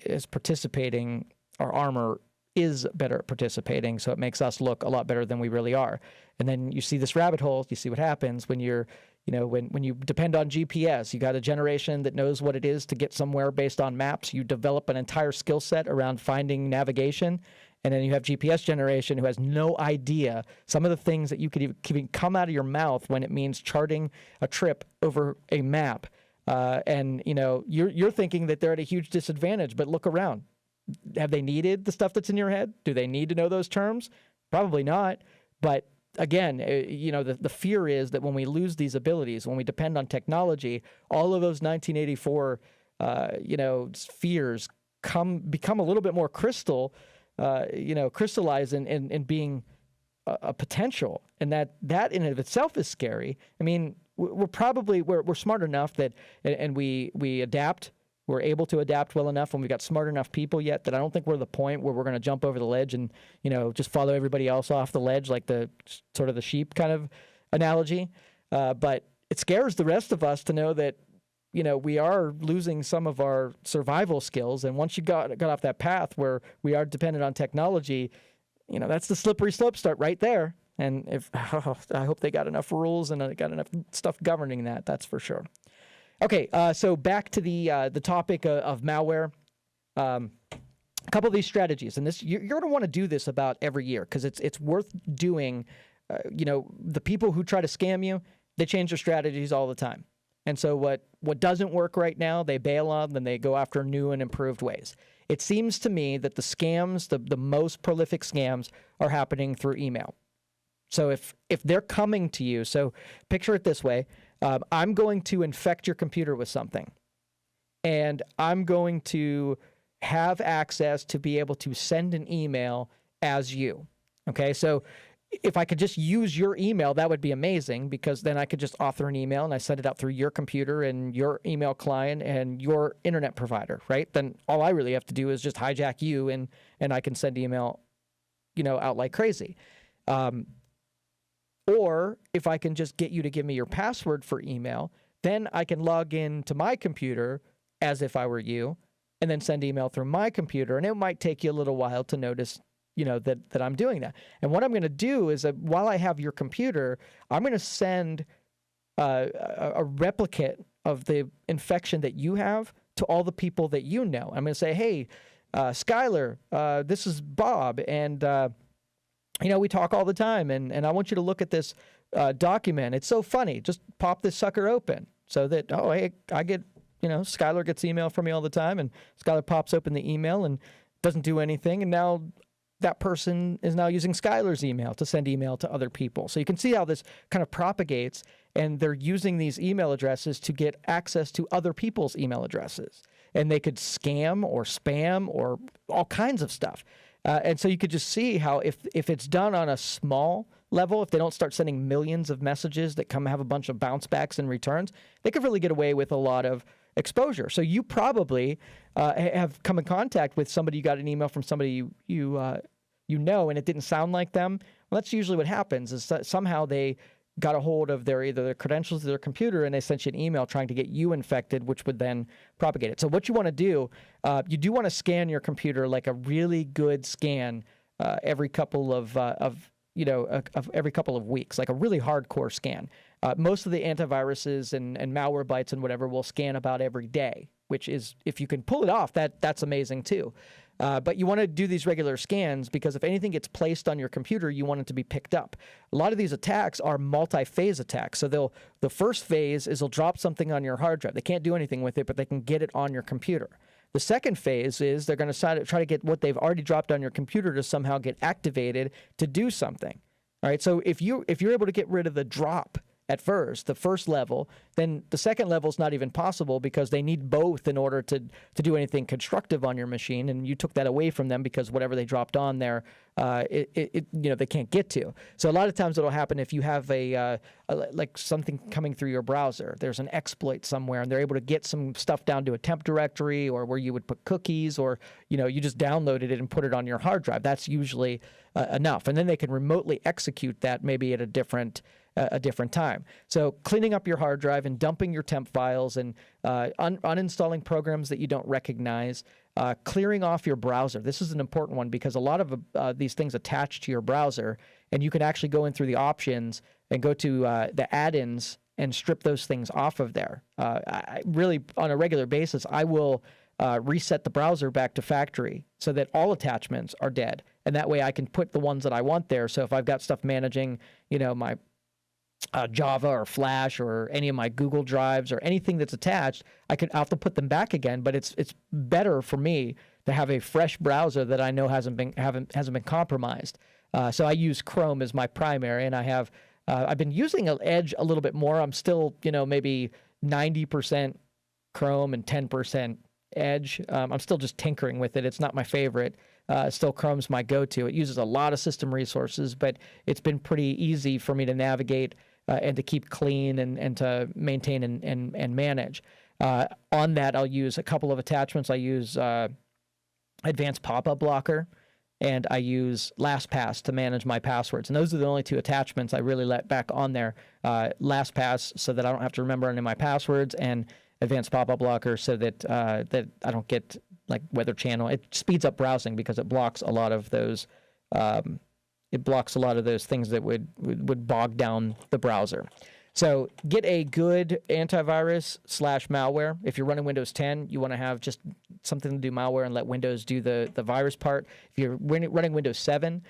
as participating. Our armor is better at participating, so it makes us look a lot better than we really are. And then you see this rabbit hole, you see what happens when you're when you depend on GPS. You got a generation that knows what it is to get somewhere based on maps. You develop an entire skill set around finding navigation. And then you have GPS generation who has no idea some of the things that you could even come out of your mouth when it means charting a trip over a map. And you're thinking that they're at a huge disadvantage, but look around. Have they needed the stuff that's in your head? Do they need to know those terms? Probably not. But again, the fear is that when we lose these abilities, when we depend on technology, all of those 1984, fears become a little bit more crystallized in being a potential, and that in and of itself is scary. I mean, we're smart enough that, and we adapt. We're able to adapt well enough, and we've got smart enough people yet that I don't think we're at the point where we're going to jump over the ledge and, just follow everybody else off the ledge, like the sort of the sheep kind of analogy. But it scares the rest of us to know that, we are losing some of our survival skills. And once you got off that path where we are dependent on technology, that's the slippery slope start right there. And I hope they got enough rules and got enough stuff governing that. That's for sure. Okay, so back to the topic of malware. A couple of these strategies, and this you're going to want to do this about every year, because it's worth doing. The people who try to scam you, they change their strategies all the time. And so what doesn't work right now, they bail on, then they go after new and improved ways. It seems to me that the scams, the most prolific scams, are happening through email. So if they're coming to you, so picture it this way. I'm going to infect your computer with something, and I'm going to have access to be able to send an email as you. Okay, so if I could just use your email, that would be amazing, because then I could just author an email and I send it out through your computer and your email client and your internet provider, right? Then all I really have to do is just hijack you, and I can send email, out like crazy. Or if I can just get you to give me your password for email, then I can log in to my computer as if I were you, and then send email through my computer. And it might take you a little while to notice, that I'm doing that. And what I'm going to do is that while I have your computer, I'm going to send a replicate of the infection that you have to all the people that you know. I'm going to say, hey, Skylar, this is Bob, and we talk all the time, and I want you to look at this document. It's so funny. Just pop this sucker open. so that, oh, hey, I get, Skylar gets email from me all the time, and Skylar pops open the email and doesn't do anything, and now that person is now using Skylar's email to send email to other people. So you can see how this kind of propagates, and they're using these email addresses to get access to other people's email addresses. And they could scam or spam or all kinds of stuff. And so you could just see how if it's done on a small level, if they don't start sending millions of messages that have a bunch of bounce backs and returns, they could really get away with a lot of exposure. So you probably have come in contact with somebody, you got an email from somebody you know, and it didn't sound like them. Well, that's usually what happens, is that somehow they got a hold of either their credentials to their computer, and they sent you an email trying to get you infected, which would then propagate it. So what you want to do, you do want to scan your computer, like a really good scan every couple of every couple of weeks, like a really hardcore scan. Most of the antiviruses and malware bytes and whatever will scan about every day, which is, if you can pull it off, that's amazing too. But you want to do these regular scans, because if anything gets placed on your computer, you want it to be picked up. A lot of these attacks are multi-phase attacks. So the first phase is they'll drop something on your hard drive. They can't do anything with it, but they can get it on your computer. The second phase is they're going to try to get what they've already dropped on your computer to somehow get activated to do something. All right. So if you're able to get rid of the drop at first, the first level, then the second level is not even possible, because they need both in order to do anything constructive on your machine, and you took that away from them because whatever they dropped on there, they can't get to. So a lot of times it'll happen if you have like something coming through your browser. There's an exploit somewhere, and they're able to get some stuff down to a temp directory, or where you would put cookies, or you just downloaded it and put it on your hard drive. That's usually enough, and then they can remotely execute that maybe at a different time. So cleaning up your hard drive and dumping your temp files, and uninstalling programs that you don't recognize, clearing off your browser. This is an important one, because a lot of these things attach to your browser, and you can actually go in through the options and go to the add-ins and strip those things off of there. I really, on a regular basis, I will reset the browser back to factory so that all attachments are dead. And that way I can put the ones that I want there. So if I've got stuff managing, my Java or Flash or any of my Google Drives or anything that's attached, I'll have to put them back again. But it's better for me to have a fresh browser that I know hasn't been compromised. So I use Chrome as my primary, and I've been using Edge a little bit more. I'm still maybe 90% Chrome and 10% Edge. I'm still just tinkering with it. It's not my favorite. Still, Chrome's my go-to. It uses a lot of system resources, but it's been pretty easy for me to navigate and to keep clean and to maintain and manage. On that, I'll use a couple of attachments. I use Advanced Pop-Up Blocker, and I use LastPass to manage my passwords. And those are the only two attachments I really let back on there. LastPass, so that I don't have to remember any of my passwords, and Advanced Pop-Up Blocker, so that I don't get like Weather Channel. It speeds up browsing because it blocks a lot of those. It blocks a lot of those things that would bog down the browser. So get a good antivirus / malware. If you're running Windows 10, you want to have just something to do malware and let Windows do the virus part. If you're running Windows 7,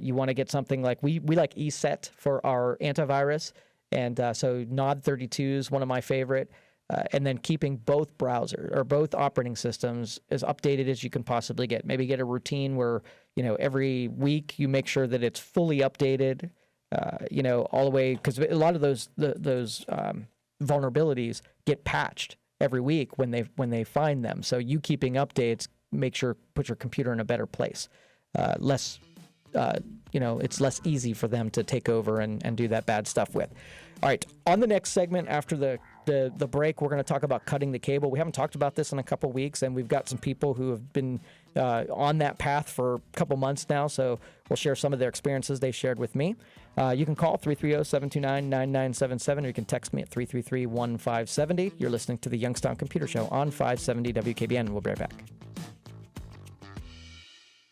you want to get something like, we like ESET for our antivirus. And so Nod32 is one of my favorite. And then keeping both browsers or both operating systems as updated as you can possibly get. Maybe get a routine where, every week you make sure that it's fully updated, all the way, because a lot of those vulnerabilities get patched every week when they find them. So you keeping updates, put your computer in a better place. It's less easy for them to take over and do that bad stuff with. All right, on the next segment after the break, we're going to talk about cutting the cable. We haven't talked about this in a couple weeks, and we've got some people who have been on that path for a couple months now, so we'll share some of their experiences they shared with me. You can call 330-729-9977, or you can text me at 333-1570. You're listening to the Youngstown Computer Show on 570 WKBN. We'll be right back.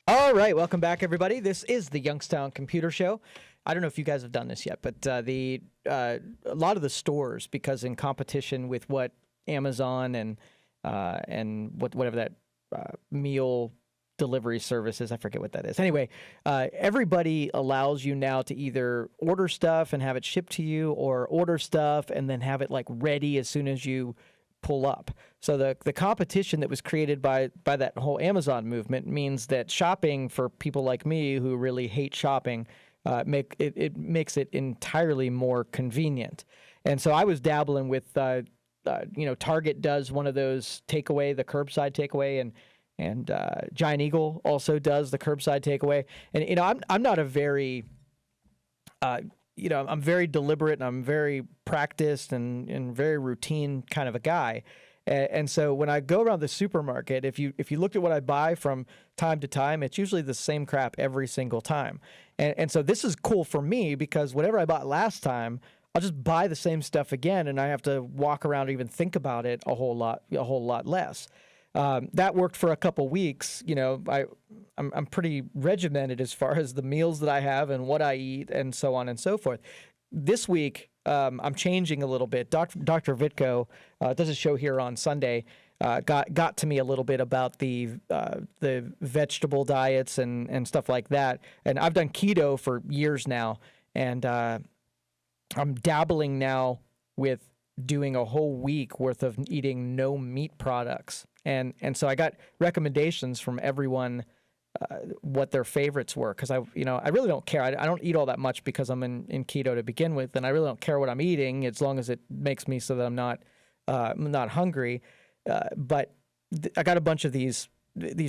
All right, welcome back, everybody. This is the Youngstown Computer Show. I don't know if you guys have done this yet, but a lot of the stores, because in competition with what Amazon and whatever that meal delivery services. I forget what that is. Anyway, everybody allows you now to either order stuff and have it shipped to you, or order stuff and then have it like ready as soon as you pull up. So the competition that was created by that whole Amazon movement means that shopping for people like me who really hate shopping makes it entirely more convenient. And so I was dabbling with Target does one of those takeaway, the curbside takeaway, and Giant Eagle also does the curbside takeaway. And I'm not a very I'm very deliberate and I'm very practiced and very routine kind of a guy. And so when I go around the supermarket, if you looked at what I buy from time to time, it's usually the same crap every single time. And so this is cool for me because whatever I bought last time, I'll just buy the same stuff again, and I have to walk around and even think about it a whole lot less. That worked for a couple weeks. I'm pretty regimented as far as the meals that I have and what I eat and so on and so forth. This week, I'm changing a little bit. Dr. Vitko does a show here on Sunday. Got to me a little bit about the vegetable diets and stuff like that. And I've done keto for years now, and I'm dabbling now with doing a whole week worth of eating no meat products. And so I got recommendations from everyone what their favorites were, because I really don't care. I don't eat all that much because I'm in keto to begin with, and I really don't care what I'm eating as long as it makes me so that I'm not hungry. But I got a bunch of these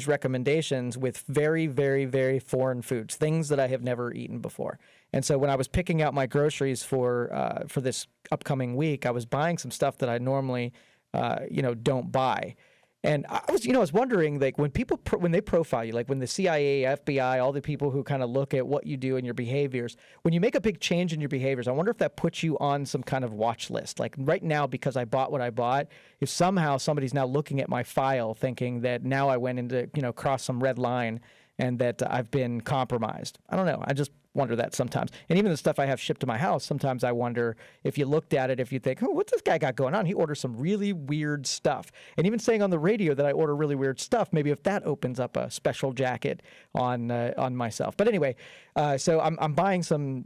recommendations with very, very, very foreign foods, things that I have never eaten before. And so when I was picking out my groceries for this upcoming week, I was buying some stuff that I normally don't buy. And I was wondering, like, when people when they profile you, like when the CIA, FBI, all the people who kind of look at what you do and your behaviors, when you make a big change in your behaviors, I wonder if that puts you on some kind of watch list. Like right now, because I bought what I bought, if somehow somebody's now looking at my file thinking that now I went into, cross some red line and that I've been compromised. I don't know. I just wonder that sometimes. And even the stuff I have shipped to my house, sometimes I wonder if you looked at it, if you think, oh, what's this guy got going on? He orders some really weird stuff. And even saying on the radio that I order really weird stuff, maybe if that opens up a special jacket on myself. But anyway, so I'm buying some,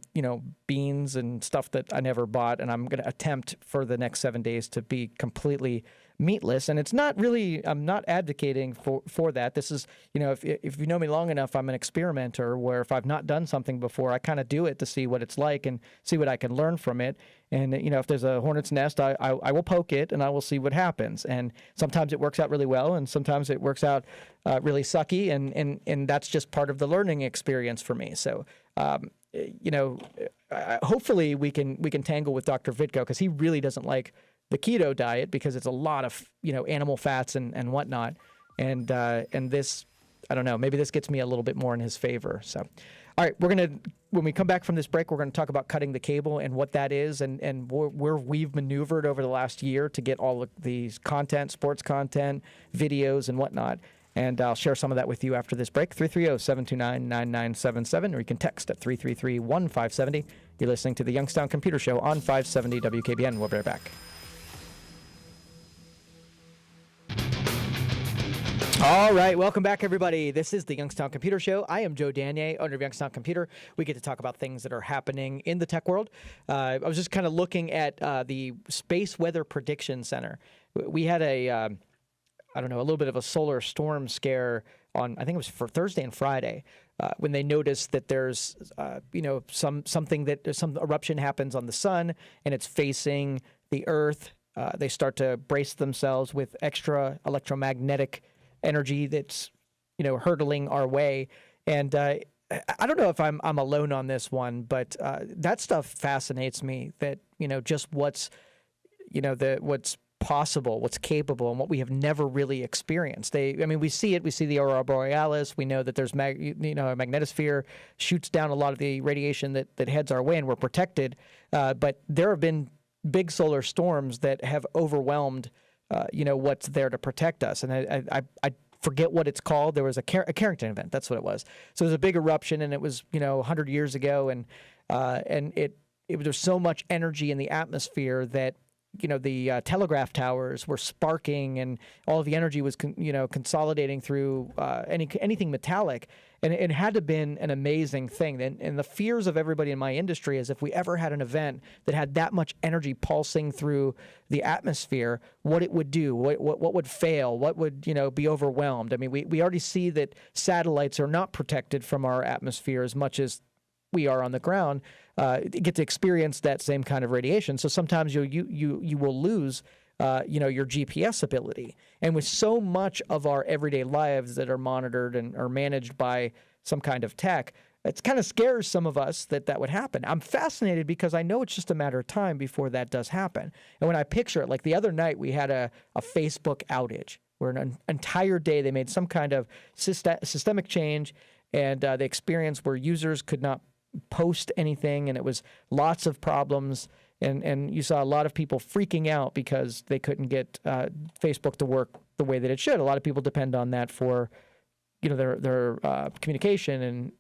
beans and stuff that I never bought, and I'm going to attempt for the next 7 days to be completely meatless. And it's not really, I'm not advocating for that. This is, if you know me long enough, I'm an experimenter where if I've not done something before, I kind of do it to see what it's like and see what I can learn from it. And, if there's a hornet's nest, I will poke it and I will see what happens. And sometimes it works out really well, and sometimes it works out really sucky. And that's just part of the learning experience for me. So, hopefully we can tangle with Dr. Vitko, because he really doesn't like the keto diet because it's a lot of, animal fats and whatnot. And this, I don't know, maybe this gets me a little bit more in his favor. So, all right, when we come back from this break, we're going to talk about cutting the cable and what that is and where we've maneuvered over the last year to get all of these content, sports content, videos and whatnot. And I'll share some of that with you after this break. 330-729-9977, or you can text at 333-1570. You're listening to the Youngstown Computer Show on 570 WKBN. We'll be right back. All right, welcome back, everybody. This is the Youngstown Computer Show. I am Joe Danier, owner of Youngstown Computer. We get to talk about things that are happening in the tech world. I was just kind of looking at the Space Weather Prediction Center. We had a little bit of a solar storm scare on, I think it was for Thursday and Friday, when they noticed that there's, some eruption happens on the sun and it's facing the Earth. They start to brace themselves with extra electromagnetic energy that's, hurtling our way. And I don't know if I'm alone on this one, but that stuff fascinates me, that, just what's possible, what's capable, and what we have never really experienced. We see it. We see the aurora borealis. We know that there's a magnetosphere shoots down a lot of the radiation that heads our way, and we're protected. But there have been big solar storms that have overwhelmed what's there to protect us. And I forget what it's called. There was a Carrington event. That's what it was. So there's a big eruption, and it was 100 years ago, and there's so much energy in the atmosphere that the telegraph towers were sparking, and all of the energy was consolidating through anything metallic, and it had to have been an amazing thing. And the fears of everybody in my industry is if we ever had an event that had that much energy pulsing through the atmosphere, what it would do, what would fail, what would be overwhelmed. I mean, we already see that satellites are not protected from our atmosphere as much as we are on the ground. Get to experience that same kind of radiation. So sometimes you will lose your GPS ability. And with so much of our everyday lives that are monitored and are managed by some kind of tech, it kind of scares some of us that would happen. I'm fascinated because I know it's just a matter of time before that does happen. And when I picture it, like the other night we had a Facebook outage where an entire day they made some kind of systemic change, and they experienced where users could not post anything, and it was lots of problems, and you saw a lot of people freaking out because they couldn't get Facebook to work the way that it should. A lot of people depend on that for their communication, and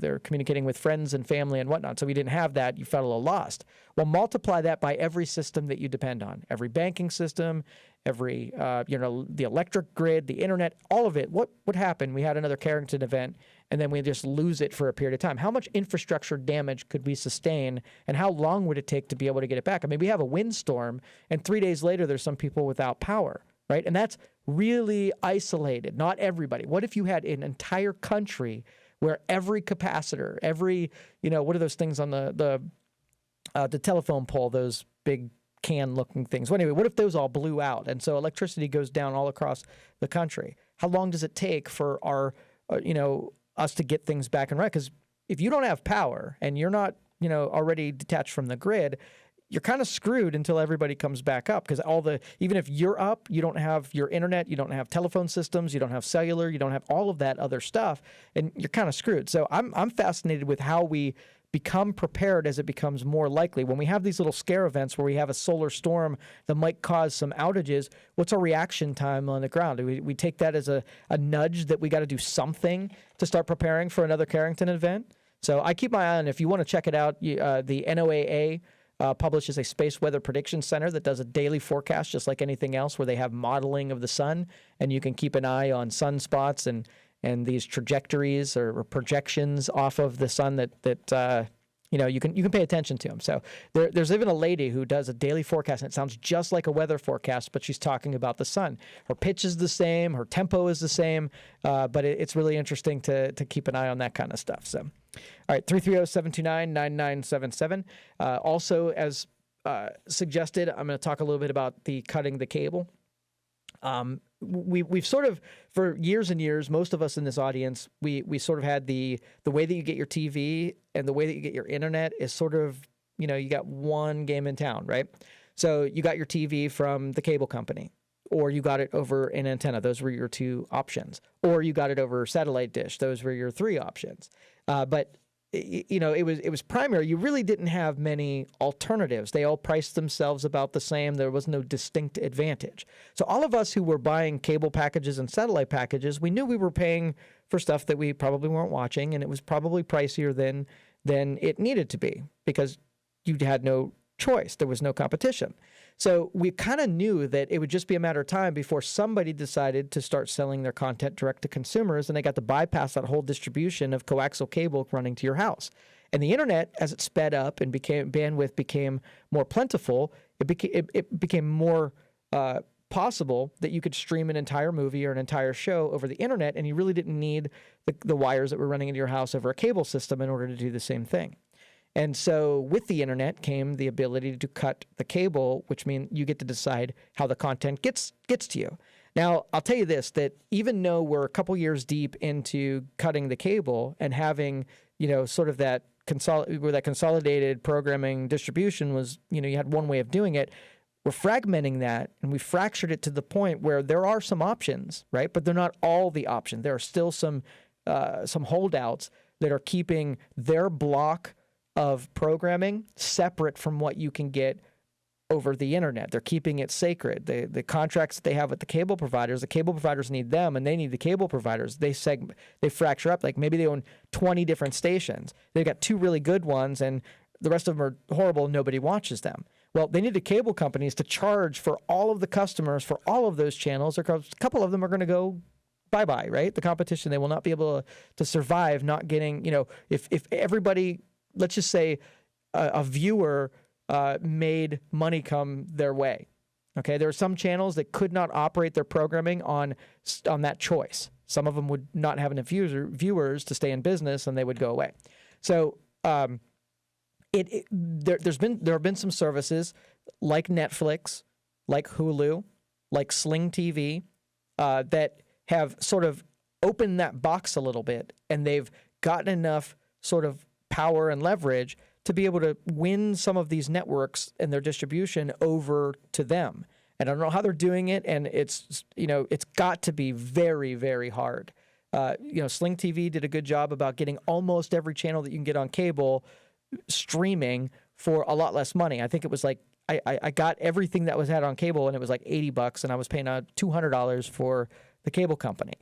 they're communicating with friends and family and whatnot. So we didn't have that. You felt a little lost. Well, multiply that by every system that you depend on, every banking system, every the electric grid, the internet, all of it. What would happen? We had another Carrington event, and then we just lose it for a period of time. How much infrastructure damage could we sustain, and how long would it take to be able to get it back? I mean, we have a windstorm, and 3 days later, there's some people without power, right? And that's really isolated, not everybody. What if you had an entire country where every capacitor, every, what are those things on the telephone pole, those big can-looking things? Well, anyway, what if those all blew out? And so electricity goes down all across the country. How long does it take for our, us to get things back and right? Because if you don't have power and you're not, already detached from the grid, you're kind of screwed until everybody comes back up, because even if you're up, you don't have your internet, you don't have telephone systems, you don't have cellular, you don't have all of that other stuff, and you're kind of screwed. So I'm fascinated with how we become prepared as it becomes more likely. When we have these little scare events where we have a solar storm that might cause some outages, what's our reaction time on the ground? Do we take that as a nudge that we got to do something to start preparing for another Carrington event? So I keep my eye on, if you want to check it out, the NOAA publishes a space weather prediction center that does a daily forecast just like anything else, where they have modeling of the sun, and you can keep an eye on sunspots and these trajectories or projections off of the sun that you can pay attention to them. So there's even a lady who does a daily forecast, and it sounds just like a weather forecast, but she's talking about the sun. Her pitch is the same, her tempo is the same, but it's really interesting to keep an eye on that kind of stuff. So, all right, 330-729-9977. Also, as suggested, I'm going to talk a little bit about the cutting the cable. We've sort of, for years and years, most of us in this audience, we sort of had the way that you get your TV and the way that you get your internet is sort of, you got one game in town, right? So you got your TV from the cable company, or you got it over an antenna. Those were your two options. Or you got it over satellite dish. Those were your three options. But it was primary. You really didn't have many alternatives. They all priced themselves about the same. There was no distinct advantage. So all of us who were buying cable packages and satellite packages, we knew we were paying for stuff that we probably weren't watching, and it was probably pricier than it needed to be, because you had no choice. There was no competition. So we kind of knew that it would just be a matter of time before somebody decided to start selling their content direct to consumers, and they got to bypass that whole distribution of coaxial cable running to your house. And the internet, as it sped up and bandwidth became more plentiful, it became more possible that you could stream an entire movie or an entire show over the internet, and you really didn't need the wires that were running into your house over a cable system in order to do the same thing. And so with the internet came the ability to cut the cable, which means you get to decide how the content gets to you. Now, I'll tell you this, that even though we're a couple years deep into cutting the cable and having, sort of that where that consolidated programming distribution was, you had one way of doing it, we're fragmenting that, and we fractured it to the point where there are some options, right? But they're not all the options. There are still some holdouts that are keeping their block of programming separate from what you can get over the internet. They're keeping it sacred. The contracts that they have with the cable providers need them, and they need the cable providers. They fracture up. Like maybe they own 20 different stations. They've got two really good ones, and the rest of them are horrible. Nobody watches them. Well, they needed cable companies to charge for all of the customers for all of those channels. A couple of them are going to go bye-bye, right? The competition, they will not be able to survive not getting, if everybody, let's just say a viewer made money come their way. Okay, there are some channels that could not operate their programming on that choice. Some of them would not have enough viewers to stay in business, and they would go away. So there have been some services like Netflix, like Hulu, like Sling TV that have sort of opened that box a little bit, and they've gotten enough sort of power and leverage to be able to win some of these networks and their distribution over to them. And I don't know how they're doing it, and it's got to be very, very hard. Sling TV did a good job about getting almost every channel that you can get on cable streaming for a lot less money. I think it was like I got everything that was had on cable, and it was like $80, and I was paying $200 for the cable company.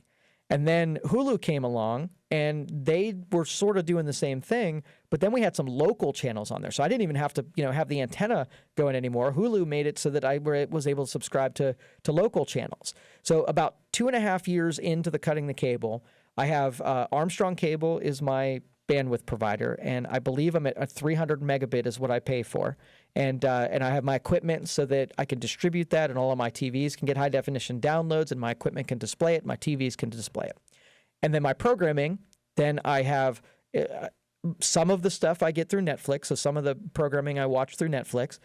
And then Hulu came along, and they were sort of doing the same thing, but then we had some local channels on there. So I didn't even have to, have the antenna going anymore. Hulu made it so that I was able to subscribe to local channels. So about 2.5 years into the cutting the cable, I have Armstrong Cable is my bandwidth provider, and I believe I'm at a 300 megabit is what I pay for. And I have my equipment so that I can distribute that, and all of my TVs can get high definition downloads, and my equipment can display it, my TVs can display it. And then my programming, then I have some of the stuff I get through Netflix, so some of the programming I watch through Netflix.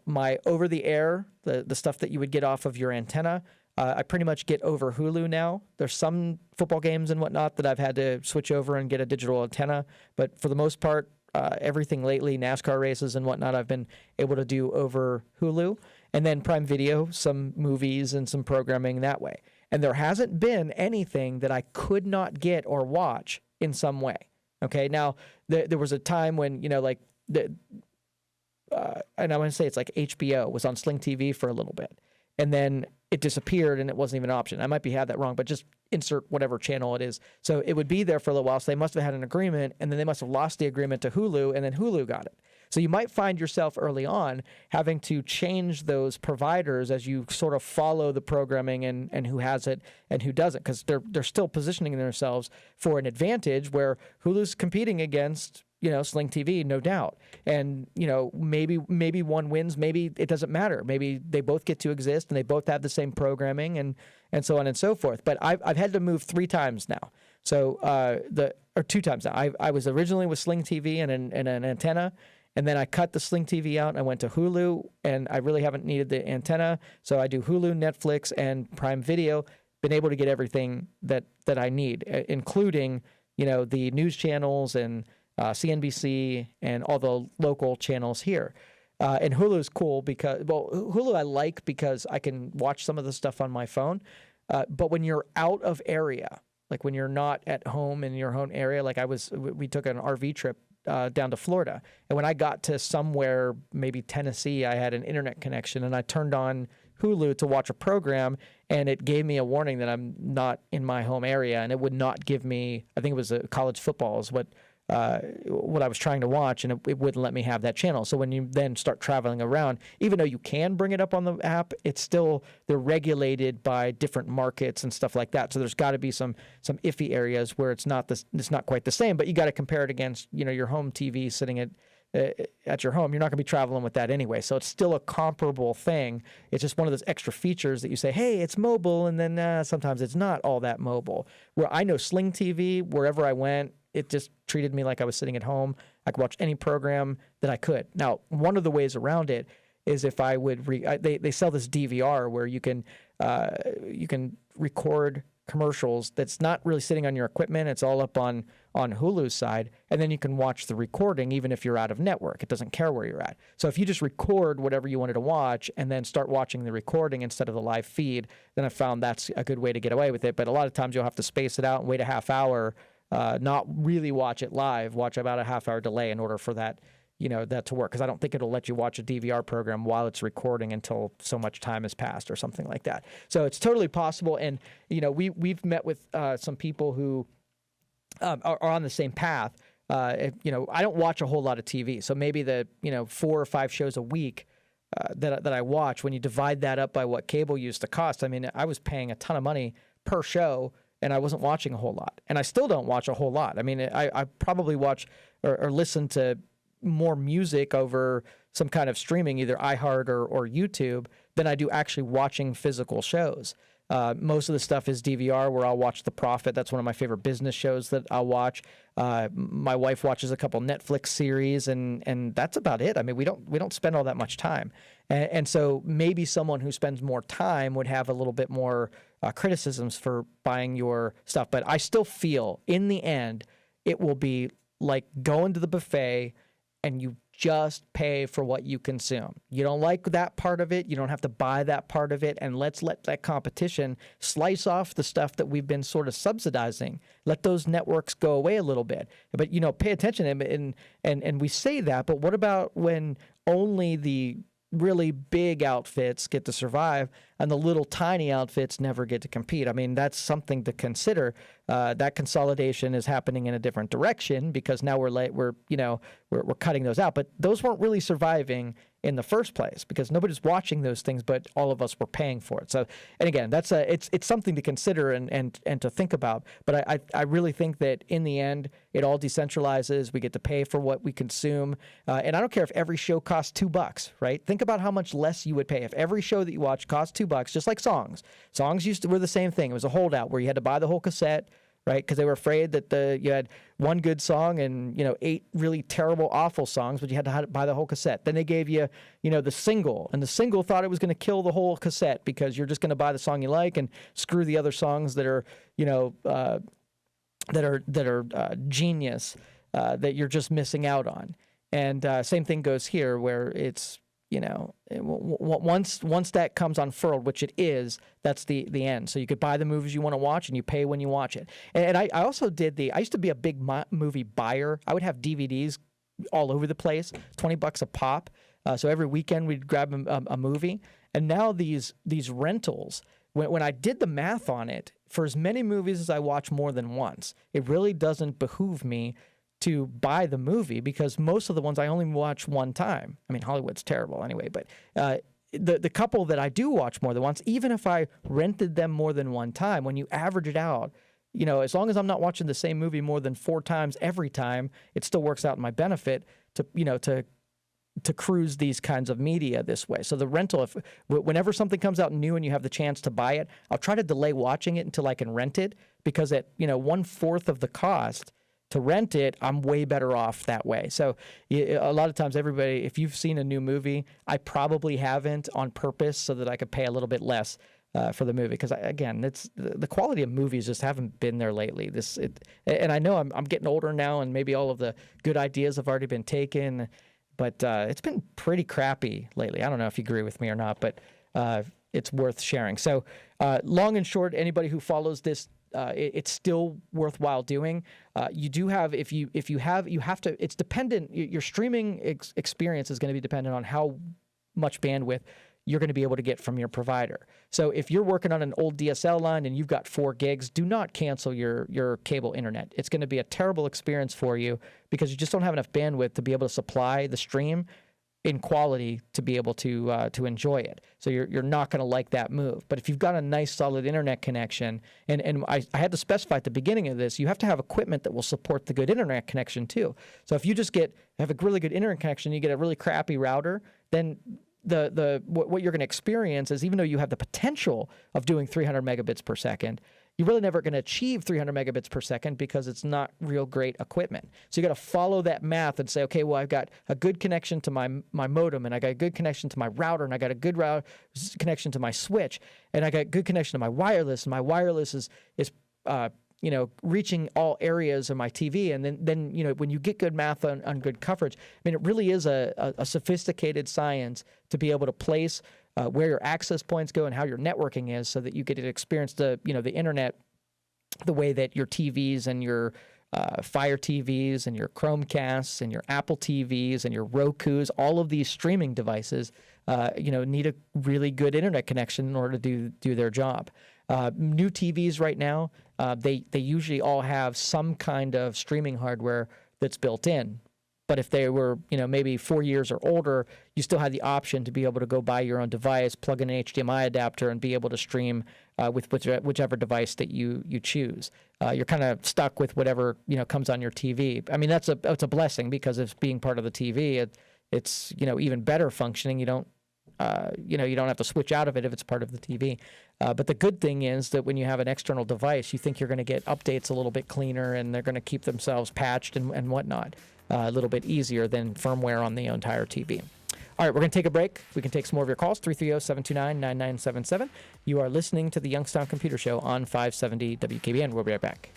My over-the-air, the stuff that you would get off of your antenna, I pretty much get over Hulu now. There's some football games and whatnot that I've had to switch over and get a digital antenna, but for the most part, everything lately, NASCAR races and whatnot, I've been able to do over Hulu. And then Prime Video, some movies and some programming that way. And there hasn't been anything that I could not get or watch in some way. Okay, now there was a time when, and I want to say it's like HBO was on Sling TV for a little bit. And then it disappeared and it wasn't even an option. I might have that wrong, but just insert whatever channel it is. So it would be there for a little while. So they must have had an agreement, and then they must have lost the agreement to Hulu, and then Hulu got it. So you might find yourself early on having to change those providers as you sort of follow the programming and who has it and who doesn't, because they're still positioning themselves for an advantage where Hulu's competing against Sling TV, no doubt. And, maybe one wins, maybe it doesn't matter. Maybe they both get to exist and they both have the same programming and so on and so forth. But I've had to move 3 times now. So, or 2 times now. I was originally with Sling TV and an antenna, and then I cut the Sling TV out and I went to Hulu, and I really haven't needed the antenna. So I do Hulu, Netflix, and Prime Video. Been able to get everything that I need, including, the news channels and CNBC and all the local channels here. And Hulu is cool because, Hulu I like because I can watch some of the stuff on my phone. But when you're out of area, like when you're not at home in your own area, like we took an RV trip down to Florida. And when I got to somewhere, maybe Tennessee, I had an internet connection and I turned on Hulu to watch a program, and it gave me a warning that I'm not in my home area, and it would not give me, I think it was college football is what I was trying to watch, and it wouldn't let me have that channel. So when you then start traveling around, even though you can bring it up on the app, it's still, they're regulated by different markets and stuff like that. So there's got to be some iffy areas where it's not quite the same, but you got to compare it against, your home TV sitting at your home. You're not going to be traveling with that anyway. So it's still a comparable thing. It's just one of those extra features that you say, hey, it's mobile, and then sometimes it's not all that mobile. Where I know Sling TV, wherever I went, it just treated me like I was sitting at home. I could watch any program that I could. Now, one of the ways around it is if I would they sell this DVR where you can record commercials that's not really sitting on your equipment. It's all up on Hulu's side, and then you can watch the recording even if you're out of network. It doesn't care where you're at. So if you just record whatever you wanted to watch and then start watching the recording instead of the live feed, then I found that's a good way to get away with it. But a lot of times you'll have to space it out and wait a half hour, not really watch it live, watch about a half hour delay in order for that that to work, because I don't think it'll let you watch a DVR program while it's recording until so much time has passed or something like that. So it's totally possible, and we've met with some people who are on the same path. I don't watch a whole lot of TV, so maybe the 4 or 5 shows a week that I watch, when you divide that up by what cable used to cost, I mean, I was paying a ton of money per show, and I wasn't watching a whole lot. And I still don't watch a whole lot. I mean, I probably watch or listen to more music over some kind of streaming, either iHeart or YouTube, than I do actually watching physical shows. Most of the stuff is DVR, where I'll watch The Profit. That's one of my favorite business shows that I'll watch. My wife watches a couple Netflix series, and that's about it. I mean, we don't spend all that much time, and so maybe someone who spends more time would have a little bit more criticisms for buying your stuff. But I still feel, in the end, it will be like going to the buffet and you just pay for what you consume. You don't like that part of it, you don't have to buy that part of it, and let's let that competition slice off the stuff that we've been sort of subsidizing. Let those networks go away a little bit. But, pay attention, and we say that, but what about when only the really big outfits get to survive and the little tiny outfits never get to compete? I mean, that's something to consider. That consolidation is happening in a different direction, because now we're cutting those out. But those weren't really surviving in the first place, because nobody's watching those things, but all of us were paying for it. So, and again, that's it's something to consider and to think about. But I really think that in the end, it all decentralizes. We get to pay for what we consume, and I don't care if every show costs $2, right? Think about how much less you would pay if every show that you watch cost $2, just like songs. Songs were the same thing. It was a holdout where you had to buy the whole cassette, right? Because they were afraid that you had one good song and 8 really terrible, awful songs, but you had to buy the whole cassette. Then they gave you, the single, and the single thought it was going to kill the whole cassette, because you're just going to buy the song you like and screw the other songs that are, genius, that you're just missing out on. And same thing goes here, where it's, once that comes unfurled, which it is, that's the end. So you could buy the movies you want to watch, and you pay when you watch it. And I also I used to be a big movie buyer. I would have DVDs all over the place, $20 a pop. So every weekend we'd grab a movie. And now these rentals, when I did the math on it, for as many movies as I watch more than once, it really doesn't behoove me to buy the movie, because most of the ones I only watch one time. I mean, Hollywood's terrible anyway, but the couple that I do watch more than once, even if I rented them more than one time, when you average it out, as long as I'm not watching the same movie more than 4 times every time, it still works out in my benefit to cruise these kinds of media this way. So the rental, whenever something comes out new and you have the chance to buy it, I'll try to delay watching it until I can rent it, because at 1/4 of the cost to rent it, I'm way better off that way. So a lot of times, everybody, if you've seen a new movie, I probably haven't on purpose so that I could pay a little bit less for the movie. Because again, it's the quality of movies just haven't been there lately. And I know I'm getting older now, and maybe all of the good ideas have already been taken, but it's been pretty crappy lately. I don't know if you agree with me or not, but it's worth sharing. So long and short, anybody who follows this, it's still worthwhile doing. You do have, you have to, it's dependent, your streaming experience is going to be dependent on how much bandwidth you're going to be able to get from your provider. So if you're working on an old DSL line and you've got 4 gigs, do not cancel your cable internet. It's going to be a terrible experience for you, because you just don't have enough bandwidth to be able to supply the stream in quality to be able to enjoy it. So you're not going to like that move. But if you've got a nice solid internet connection, and I had to specify at the beginning of this, you have to have equipment that will support the good internet connection too. So if you just have a really good internet connection, you get a really crappy router, then what you're going to experience is, even though you have the potential of doing 300 megabits per second, you're really never going to achieve 300 megabits per second, because it's not real great equipment. So you got to follow that math and say, okay, well, I've got a good connection to my modem, and I got a good connection to my router, and I got a good connection to my switch, and I got good connection to my wireless, and my wireless is reaching all areas of my TV. And then when you get good math on good coverage, I mean, it really is a sophisticated science to be able to place where your access points go and how your networking is, so that you get to experience the internet the way that your TVs and your Fire TVs and your Chromecasts and your Apple TVs and your Rokus, all of these streaming devices, need a really good internet connection in order to do their job. New TVs right now, they usually all have some kind of streaming hardware that's built in. But if they were, maybe 4 years or older, you still had the option to be able to go buy your own device, plug in an HDMI adapter, and be able to stream with whichever device that you choose. You're kind of stuck with whatever comes on your TV. I mean, that's a blessing, because it's being part of the TV. It's even better functioning. You don't have to switch out of it if it's part of the TV. But the good thing is that when you have an external device, you think you're going to get updates a little bit cleaner, and they're going to keep themselves patched and whatnot a little bit easier than firmware on the entire TV. All right, we're going to take a break. We can take some more of your calls, 330-729-9977. You are listening to the Youngstown Computer Show on 570 WKBN. We'll be right back.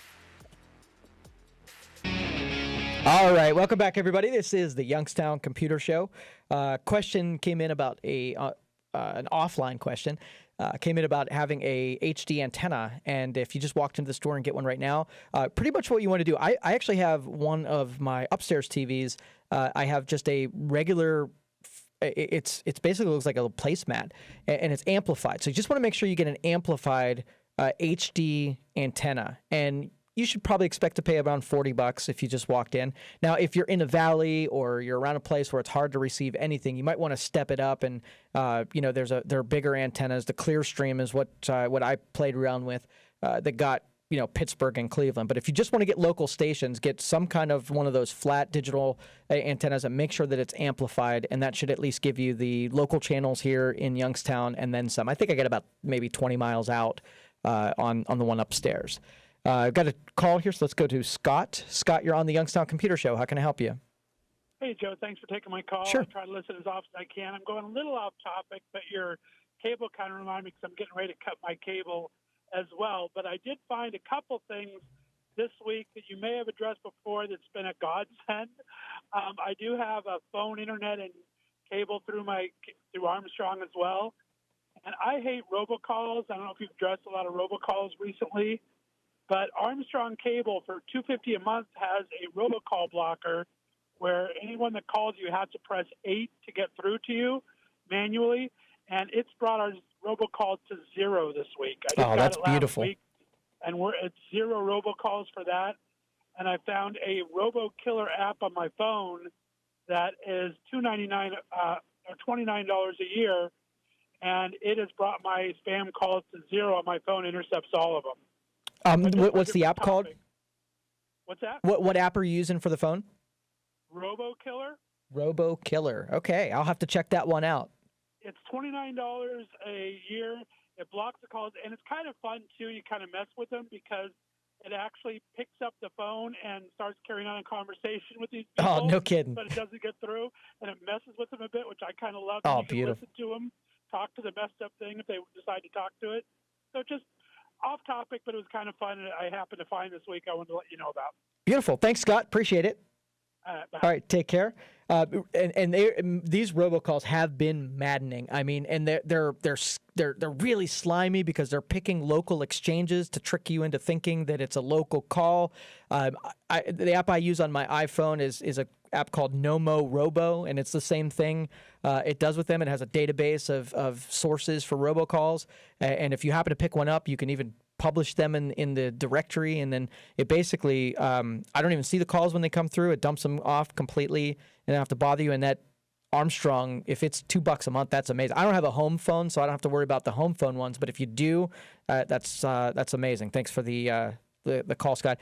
All right, welcome back, everybody. This is the Youngstown Computer Show. Question came in about an offline question. Came in about having a HD antenna, and if you just walked into the store and get one right now, pretty much what you want to do. I actually have one of my upstairs TVs. I have just a regular. It's basically looks like a placemat, and it's amplified. So you just want to make sure you get an amplified HD antenna, and you should probably expect to pay around $40 if you just walked in. Now, if you're in a valley or you're around a place where it's hard to receive anything, you might want to step it up. And there are bigger antennas. The Clearstream is what I played around with that got Pittsburgh and Cleveland. But if you just want to get local stations, get some kind of one of those flat digital antennas and make sure that it's amplified, and that should at least give you the local channels here in Youngstown and then some. I think I get about maybe 20 miles out on the one upstairs. I've got a call here, so let's go to Scott. Scott, you're on the Youngstown Computer Show. How can I help you? Hey, Joe. Thanks for taking my call. Sure. I try to listen as often as I can. I'm going a little off topic, but your cable kind of reminded me, because I'm getting ready to cut my cable as well. But I did find a couple things this week that you may have addressed before that's been a godsend. I do have a phone, internet, and cable through Armstrong as well. And I hate robocalls. I don't know if you've addressed a lot of robocalls recently. But Armstrong Cable for $250 a month has a robocall blocker where anyone that calls you has to press 8 to get through to you manually, and it's brought our robocalls to 0 this week. I just that's got it beautiful. last week, and we're at 0 robocalls for that. And I found a RoboKiller app on my phone that is $2.99 or $29 a year, and it has brought my spam calls to 0 on my phone. Intercepts all of them. What's the app called? What's that? What app are you using for the phone? RoboKiller. RoboKiller. Okay, I'll have to check that one out. It's $29 a year. It blocks the calls, and it's kind of fun too. You kind of mess with them because it actually picks up the phone and starts carrying on a conversation with these people. Oh, no kidding. But it doesn't get through, and it messes with them a bit, which I kind of love. Oh, you can beautiful. listen to them, talk to the messed up thing if they decide to talk to it. So just off topic, but it was kind of fun. I happened to find this week. I wanted to let you know about. Beautiful. Thanks, Scott. Appreciate it. Bye. All right, take care. These robocalls have been maddening. I mean, and they're really slimy because they're picking local exchanges to trick you into thinking that it's a local call. The app I use on my iPhone is a app called Nomo Robo, and it's the same thing it does with them. It has a database of sources for robocalls, and if you happen to pick one up, you can even publish them in the directory, and then it basically I don't even see the calls when they come through. It dumps them off completely, and I don't have to bother you. And that Armstrong, if it's $2 a month, that's amazing. I don't have a home phone, so I don't have to worry about the home phone ones. But if you do, that's amazing. Thanks for the call, Scott.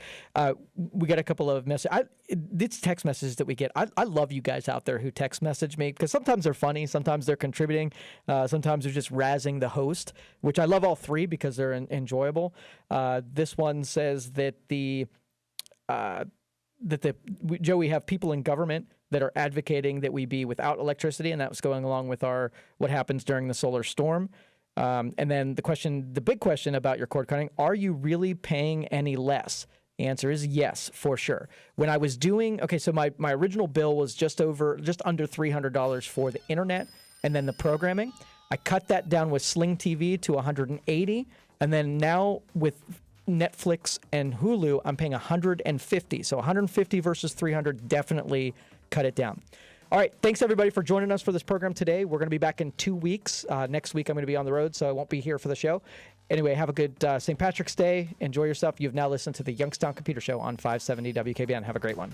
We got a couple of messages. These text messages that we get, I love you guys out there who text message me, because sometimes they're funny, sometimes they're contributing, sometimes they're just razzing the host, which I love all three because they're enjoyable. This one says that Joe, we have people in government that are advocating that we be without electricity, and that was going along with what happens during the solar storm. And then the big question about your cord cutting, are you really paying any less? The answer is yes, for sure. When I was so my original bill was just under $300 for the internet and then the programming. I cut that down with Sling TV to $180, and then now with Netflix and Hulu, I'm paying $150. So $150 versus $300 definitely cut it down. All right, thanks everybody for joining us for this program today. We're going to be back in 2 weeks. Next week I'm going to be on the road, so I won't be here for the show. Anyway, have a good St. Patrick's Day. Enjoy yourself. You've now listened to the Youngstown Computer Show on 570 WKBN. Have a great one.